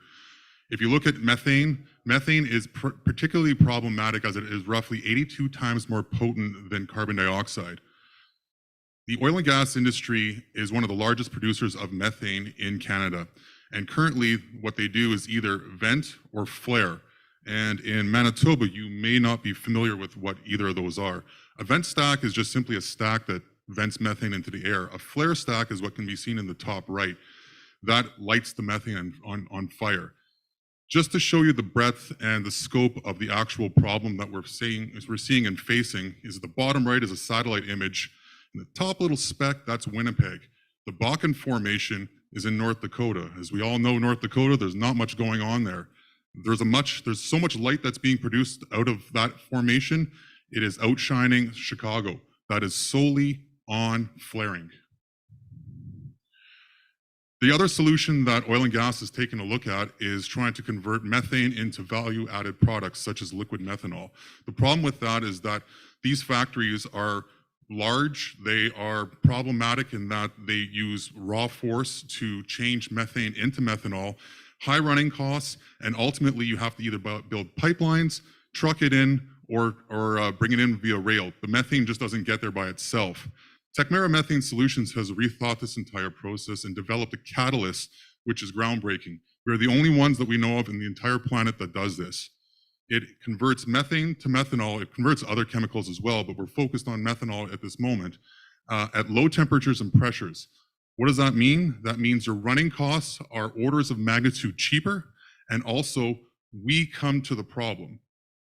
If you look at methane, methane is particularly problematic as it is roughly 82 times more potent than carbon dioxide. The oil and gas industry is one of the largest producers of methane in Canada. And currently what they do is either vent or flare. And in Manitoba, you may not be familiar with what either of those are. A vent stack is just simply a stack that vents methane into the air. A flare stack is what can be seen in the top right. That lights the methane on fire. Just to show you the breadth and the scope of the actual problem that we're seeing and facing is the bottom right is a satellite image. And the top little speck, that's Winnipeg. The Bakken Formation is in North Dakota. As we all know, North Dakota, there's not much going on there. There's so much light that's being produced out of that formation, it is outshining Chicago. That is solely on flaring. The other solution that oil and gas is taking a look at is trying to convert methane into value-added products such as liquid methanol. The problem with that is that these factories are large, they are problematic in that they use raw force to change methane into methanol, high running costs, and ultimately you have to either build pipelines, truck it in, or bring it in via rail. The methane just doesn't get there by itself. Tecmerra Methane Solutions has rethought this entire process and developed a catalyst which is groundbreaking. We are the only ones that we know of in the entire planet that does this. It converts methane to methanol. It converts other chemicals as well, but we're focused on methanol at this moment at low temperatures and pressures. What does that mean? That means your running costs are orders of magnitude cheaper, and also we come to the problem.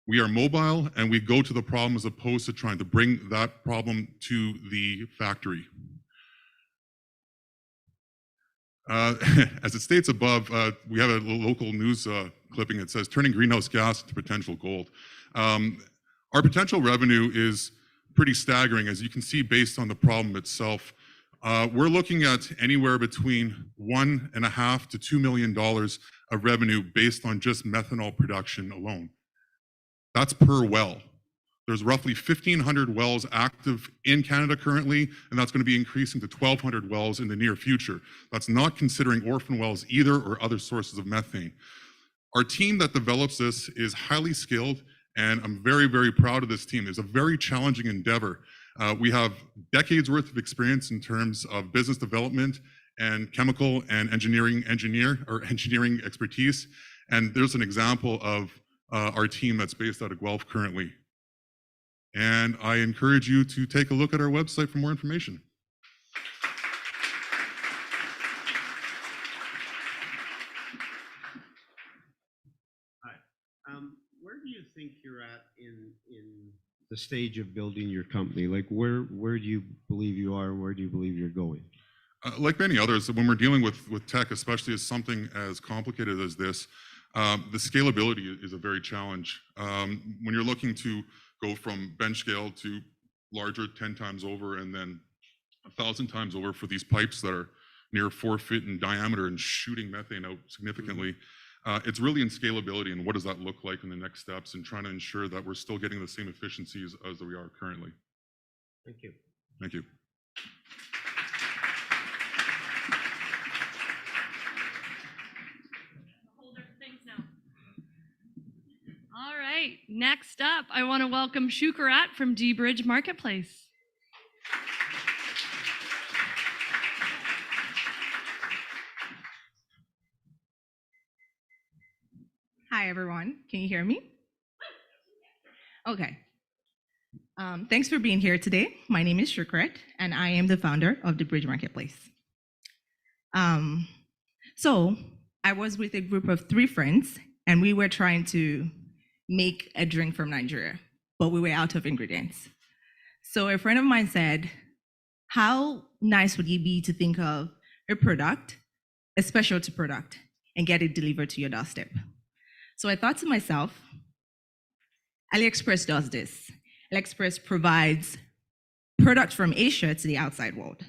We are mobile and we go to the problem as opposed to trying to bring that problem to the factory. As it states above, we have a local news clipping. It says, turning greenhouse gas into potential gold. Our potential revenue is pretty staggering, as you can see, based on the problem itself. We're looking at anywhere between $1.5 to $2 million of revenue based on just methanol production alone. That's per well. There's roughly 1,500 wells active in Canada currently, and that's going to be increasing to 1,200 wells in the near future. That's not considering orphan wells either or other sources of methane. Our team that develops this is highly skilled, and I'm very, very proud of this team. It's a very challenging endeavor. We have decades worth of experience in terms of business development and chemical and engineering expertise. And there's an example of our team that's based out of Guelph currently. And I encourage you to take a look at our website for more information. Where do you think you're at in the stage of building your company? Like where do you believe you are? Where do you believe you're going? Like many others, when we're dealing with tech, especially as something as complicated as this, the scalability is a very challenge. When you're looking to go from bench scale to larger 10 times over and then 1,000 times over for these pipes that are near 4 feet in diameter and shooting methane out significantly, it's really in scalability and what does that look like in the next steps and trying to ensure that we're still getting the same efficiencies as we are currently. Thank you. Thank you. All right, next up, I want to welcome Shukarat from Dbryge Marketplace. Hi, everyone. Can you hear me? Okay. Thanks for being here today. My name is Shukarat, and I am the founder of Dbryge Marketplace. So I was with a group of 3 friends, and we were trying to make a drink from Nigeria, but we were out of ingredients. So a friend of mine said, how nice would it be to think of a product, a specialty product, and get it delivered to your doorstep? So I thought to myself, AliExpress does this. AliExpress provides product from Asia to the outside world.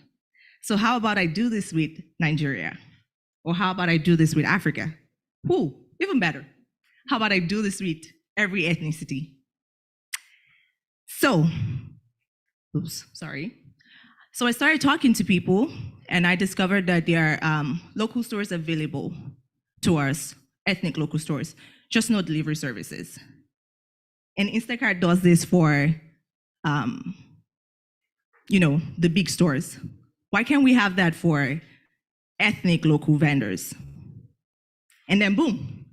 So how about I do this with Nigeria? Or how about I do this with Africa? Even better. How about I do this with every ethnicity? So I started talking to people, and I discovered that there are local stores available to us, ethnic local stores, just no delivery services. And Instacart does this for, the big stores. Why can't we have that for ethnic local vendors? And then boom,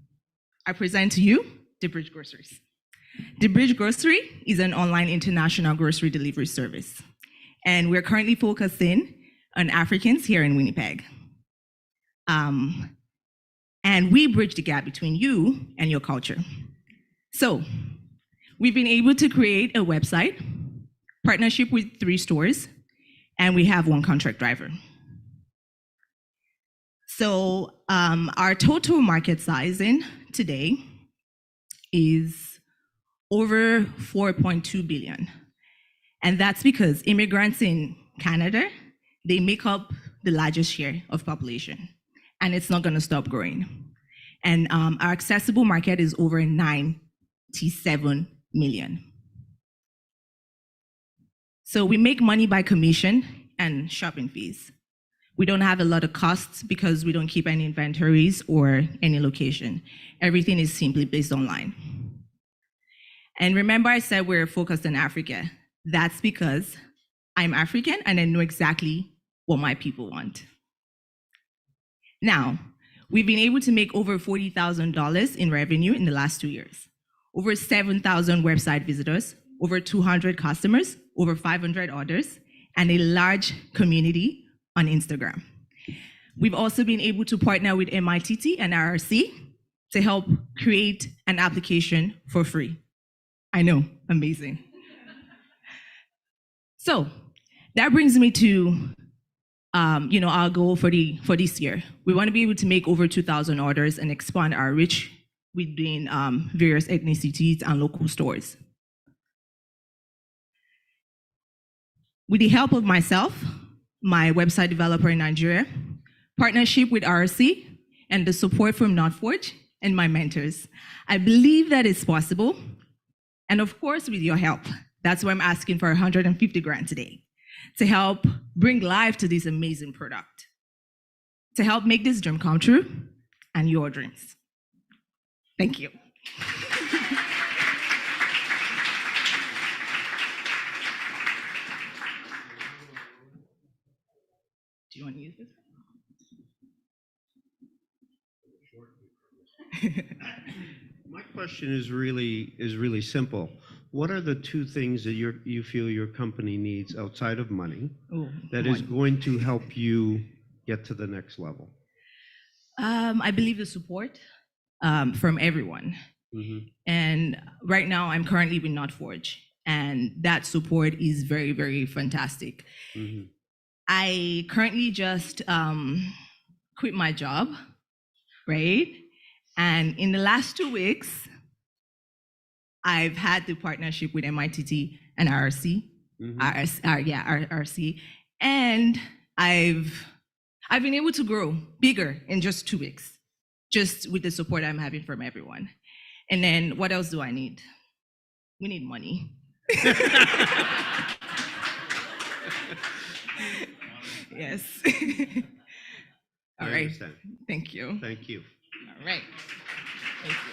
I present to you Dbryge Groceries. Dbryge Grocery is an online international grocery delivery service. And we're currently focusing on Africans here in Winnipeg. And we bridge the gap between you and your culture. So we've been able to create a website, partnership with 3 stores, and we have 1 contract driver. So our total market sizing today is over 4.2 billion. And that's because immigrants in Canada, they make up the largest share of population, and it's not gonna stop growing. And our accessible market is over 97 million. So we make money by commission and shopping fees. We don't have a lot of costs because we don't keep any inventories or any location. Everything is simply based online. And remember I said we're focused on Africa. That's because I'm African and I know exactly what my people want. Now, we've been able to make over $40,000 in revenue in the last 2 years. Over 7,000 website visitors, over 200 customers, over 500 orders, and a large community on Instagram. We've also been able to partner with MITT and RRC to help create an application for free. I know, amazing. So that brings me to our goal for this year. We want to be able to make over 2,000 orders and expand our reach within various ethnicities and local stores. With the help of myself, my website developer in Nigeria, partnership with RRC, and the support from Northforge and my mentors. I believe that it's possible, and of course with your help. That's why I'm asking for 150 grand today, to help bring life to this amazing product, to help make this dream come true and your dreams. Thank you. Do you want to use this? My question is really simple. What are the two things that you feel your company needs outside of money that is going to help you get to the next level? I believe the support from everyone. And right now, I'm currently with Northforge, and that support is very, very fantastic. I currently just quit my job, right? And in the last 2 weeks, I've had the partnership with MITT and RC, RC, and I've been able to grow bigger in just 2 weeks, just with the support I'm having from everyone. And then what else do I need? We need money. Yes. All right. Thank you. Thank you. All right. Thank you.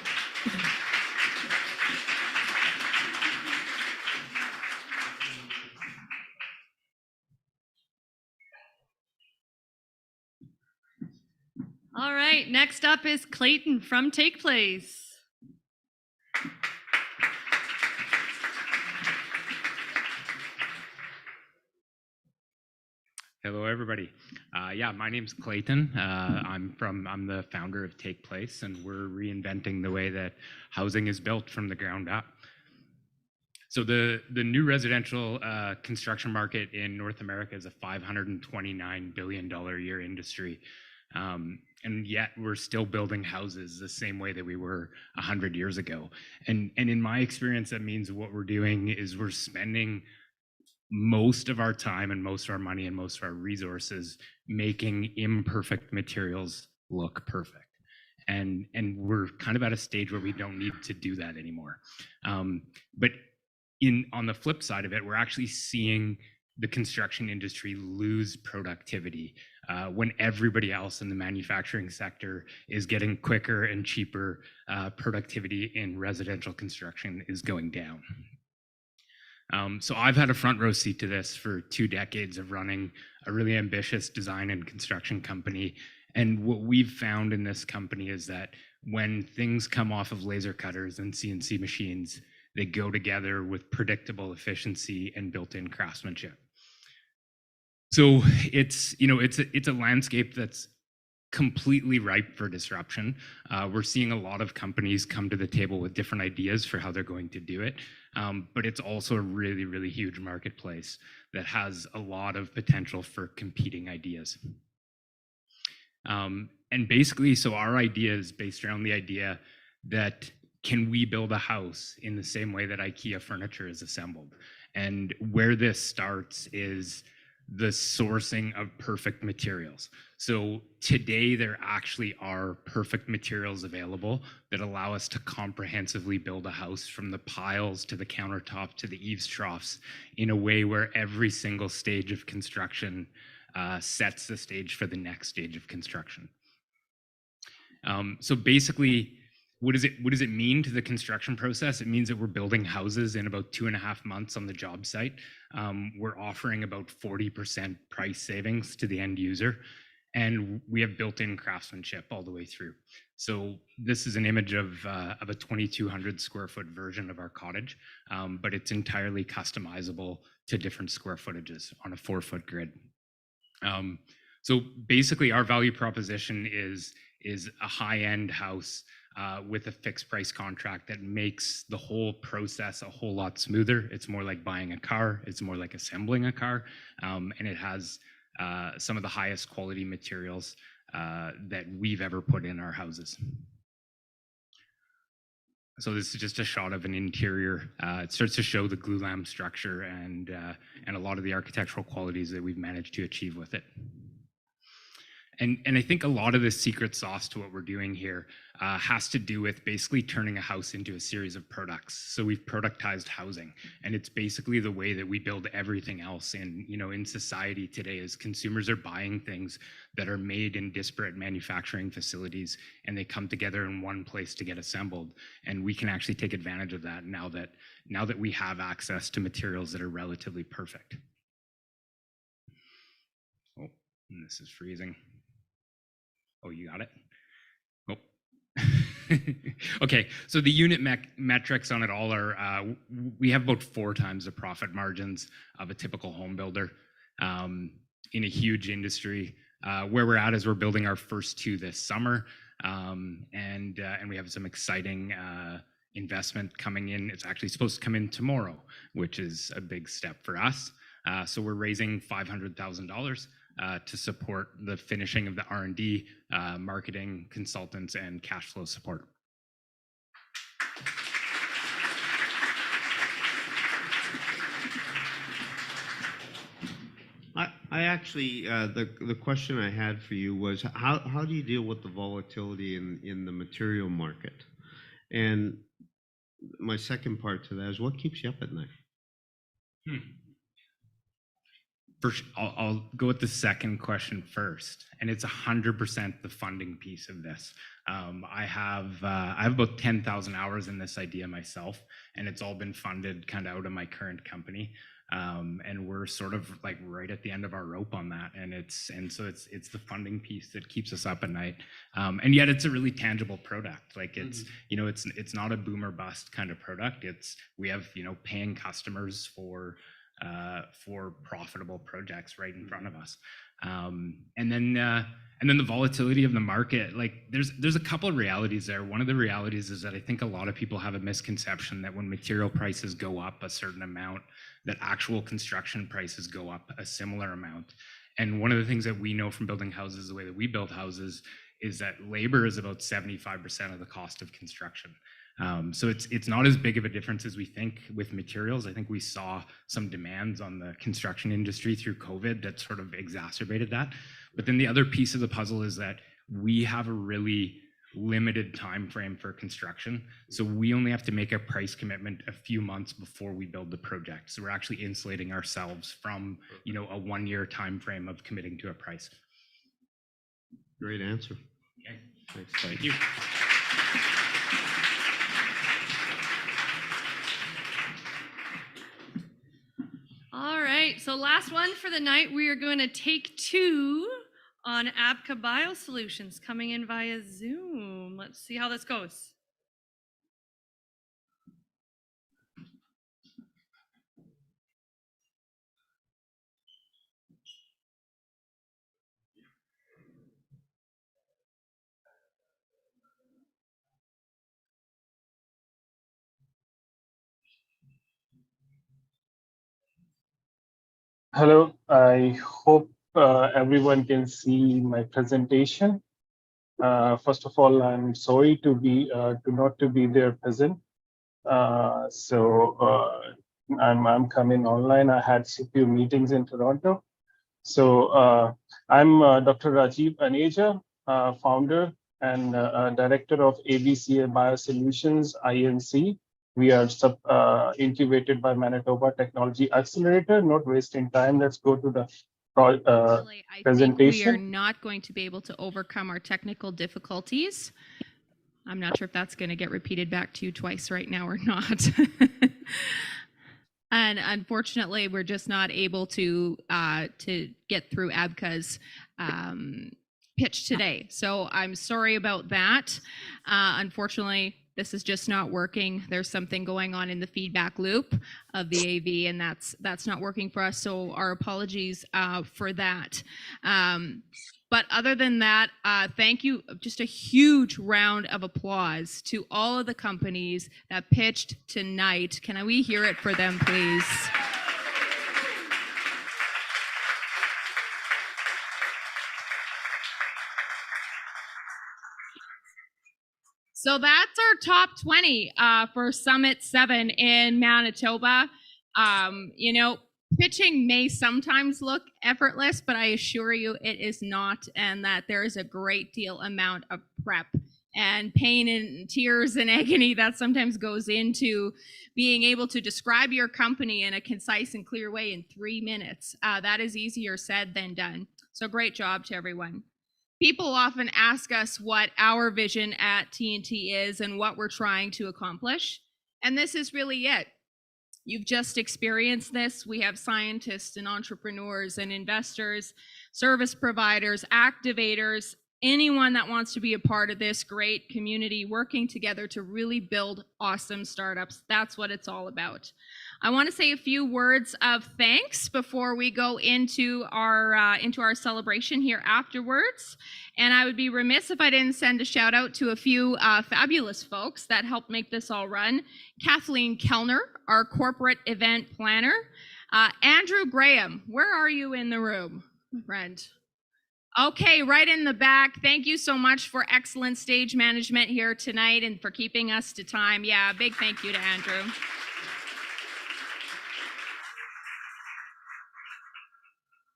All right, next up is Clayton from Take Place. Hello, everybody. My name's Clayton. I'm the founder of Take Place, and we're reinventing the way that housing is built from the ground up. So the new residential construction market in North America is a $529 billion a year industry. And yet we're still building houses the same way that we were 100 years ago. And in my experience, that means what we're doing is we're spending most of our time and most of our money and most of our resources making imperfect materials look perfect. And we're kind of at a stage where we don't need to do that anymore. But on the flip side of it, we're actually seeing the construction industry lose productivity when everybody else in the manufacturing sector is getting quicker and cheaper. Productivity in residential construction is going down. So I've had a front row seat to this for 2 decades of running a really ambitious design and construction company. And what we've found in this company is that when things come off of laser cutters and CNC machines, they go together with predictable efficiency and built-in craftsmanship. So it's a landscape that's completely ripe for disruption. We're seeing a lot of companies come to the table with different ideas for how they're going to do it. But it's also a really, really huge marketplace that has a lot of potential for competing ideas. And basically, so our idea is based around the idea that can we build a house in the same way that IKEA furniture is assembled? And where this starts is the sourcing of perfect materials. So today there actually are perfect materials available that allow us to comprehensively build a house from the piles to the countertop to the eaves troughs in a way where every single stage of construction sets the stage for the next stage of construction. So basically, what does it mean to the construction process? It means that we're building houses in about 2.5 months on the job site. We're offering about 40% price savings to the end user, and we have built-in craftsmanship all the way through. So this is an image of a 2,200 square foot version of our cottage, but it's entirely customizable to different square footages on a 4-foot grid. So basically, our value proposition is a high-end house with a fixed price contract that makes the whole process a whole lot smoother. It's more like buying a car. It's more like assembling a car. And it has some of the highest quality materials that we've ever put in our houses. So this is just a shot of an interior. It starts to show the glulam structure and a lot of the architectural qualities that we've managed to achieve with it. And I think a lot of the secret sauce to what we're doing here has to do with basically turning a house into a series of products. So we've productized housing, and it's basically the way that we build everything else in society today. As consumers are buying things that are made in disparate manufacturing facilities, and they come together in one place to get assembled. And we can actually take advantage of that now that we have access to materials that are relatively perfect. Oh, and this is freezing. Oh, you got it? Oh. Okay, so the unit metrics on it all are, we have about 4 times the profit margins of a typical home builder in a huge industry. Where we're at is we're building our first 2 this summer, and we have some exciting investment coming in. It's actually supposed to come in tomorrow, which is a big step for us. So we're raising $500,000 to support the finishing of the R&D, marketing, consultants, and cash flow support. I actually, the question I had for you was, how do you deal with the volatility in the material market? And my second part to that is, what keeps you up at night? First, I'll go with the second question first, and it's 100% the funding piece of this. I have about 10,000 hours in this idea myself, and it's all been funded kind of out of my current company. And we're sort of like right at the end of our rope on that, so it's the funding piece that keeps us up at night. And yet it's a really tangible product. Like it's not a boom or bust kind of product. We have paying customers for profitable projects right in front of us. And then the volatility of the market, like there's a couple of realities there. One of the realities is that I think a lot of people have a misconception that when material prices go up a certain amount, that actual construction prices go up a similar amount. And one of the things that we know from building houses, the way that we build houses, is that labor is about 75% of the cost of construction. So it's not as big of a difference as we think with materials. I think we saw some demands on the construction industry through COVID that sort of exacerbated that. But then the other piece of the puzzle is that we have a really limited time frame for construction. So we only have to make a price commitment a few months before we build the project. So we're actually insulating ourselves from a 1-year time frame of committing to a price. Great answer. Okay. Thanks. Thank you. All right, so last one for the night. We are going to take 2 on Abca BioSolutions coming in via Zoom. Let's see how this goes. Hello, I hope everyone can see my presentation. First of all, I'm sorry to not be there present. I'm coming online. I had a few meetings in Toronto. So I'm Dr. Rajiv Aneja, founder and director of Abca BioSolutions, INC. We are incubated by Manitoba Technology Accelerator. Not wasting time, let's go to the presentation. We are not going to be able to overcome our technical difficulties. I'm not sure if that's going to get repeated back to you twice right now or not. And unfortunately, we're just not able to get through Abca's pitch today. So I'm sorry about that. Unfortunately, this is just not working. There's something going on in the feedback loop of the AV, and that's not working for us. So our apologies for that. But other than that, thank you. Just a huge round of applause to all of the companies that pitched tonight. Can we hear it for them, please? So that's our top 20 for Summit VII in Manitoba. Pitching may sometimes look effortless, but I assure you it is not, and that there is a great deal amount of prep and pain and tears and agony that sometimes goes into being able to describe your company in a concise and clear way in 3 minutes. That is easier said than done. So great job to everyone. People often ask us what our vision at TNT is and what we're trying to accomplish, and this is really it. You've just experienced this. We have scientists and entrepreneurs and investors, service providers, activators, anyone that wants to be a part of this great community working together to really build awesome startups. That's what it's all about. I want to say a few words of thanks before we go into our celebration here afterwards. And I would be remiss if I didn't send a shout out to a few fabulous folks that helped make this all run. Kathleen Kellner, our corporate event planner. Andrew Graham, where are you in the room, friend? Okay, right in the back. Thank you so much for excellent stage management here tonight and for keeping us to time. Yeah, a big thank you to Andrew.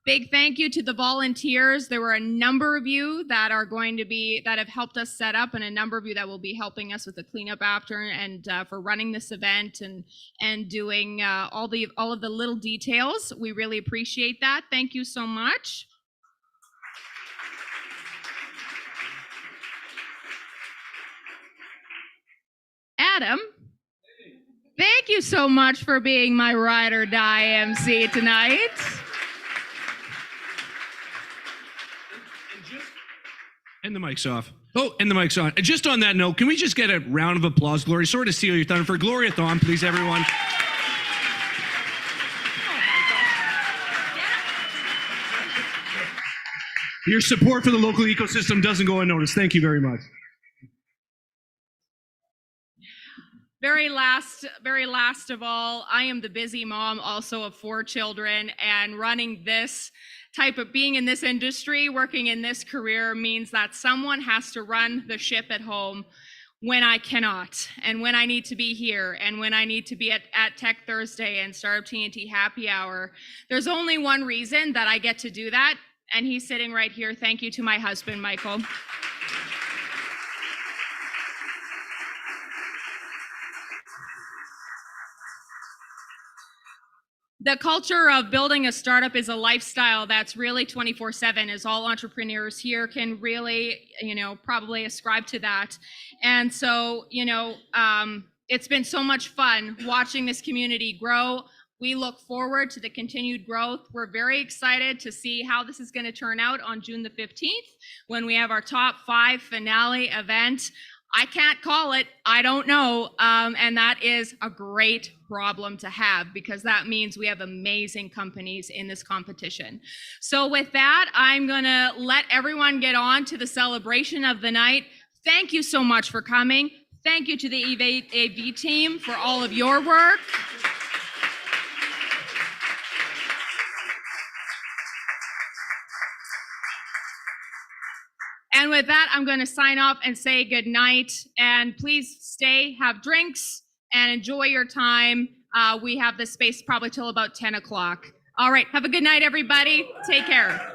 Big thank you to the volunteers. There were a number of you that have helped us set up, and a number of you that will be helping us with the cleanup after, and for running this event and doing all of the little details. We really appreciate that. Thank you so much. Adam, thank you so much for being my ride or die MC tonight. And the mic's off. Oh, and the mic's on. And just on that note, can we just get a round of applause, Gloria? Sort of steal your thunder for Gloria Thon, please, everyone. Your support for the local ecosystem doesn't go unnoticed. Thank you very much. Very last of all, I am the busy mom also of 4 children, and running this being in this industry, working in this career means that someone has to run the ship at home when I cannot, and when I need to be here, and when I need to be at Tech Thursday and Startup TNT Happy Hour. There's only one reason that I get to do that, and he's sitting right here. Thank you to my husband, Michael. The culture of building a startup is a lifestyle that's really 24/7, as all entrepreneurs here can really, probably ascribe to that. And so, it's been so much fun watching this community grow. We look forward to the continued growth. We're very excited to see how this is going to turn out on June the 15th when we have our top 5 finale event. I can't call it, I don't know, and that is a great problem to have, because that means we have amazing companies in this competition. So with that, I'm gonna let everyone get on to the celebration of the night. Thank you so much for coming. Thank you to the AV team for all of your work. And with that, I'm going to sign off and say good night. And please stay, have drinks, and enjoy your time. We have this space probably till about 10 o'clock. All right, have a good night, everybody. Take care.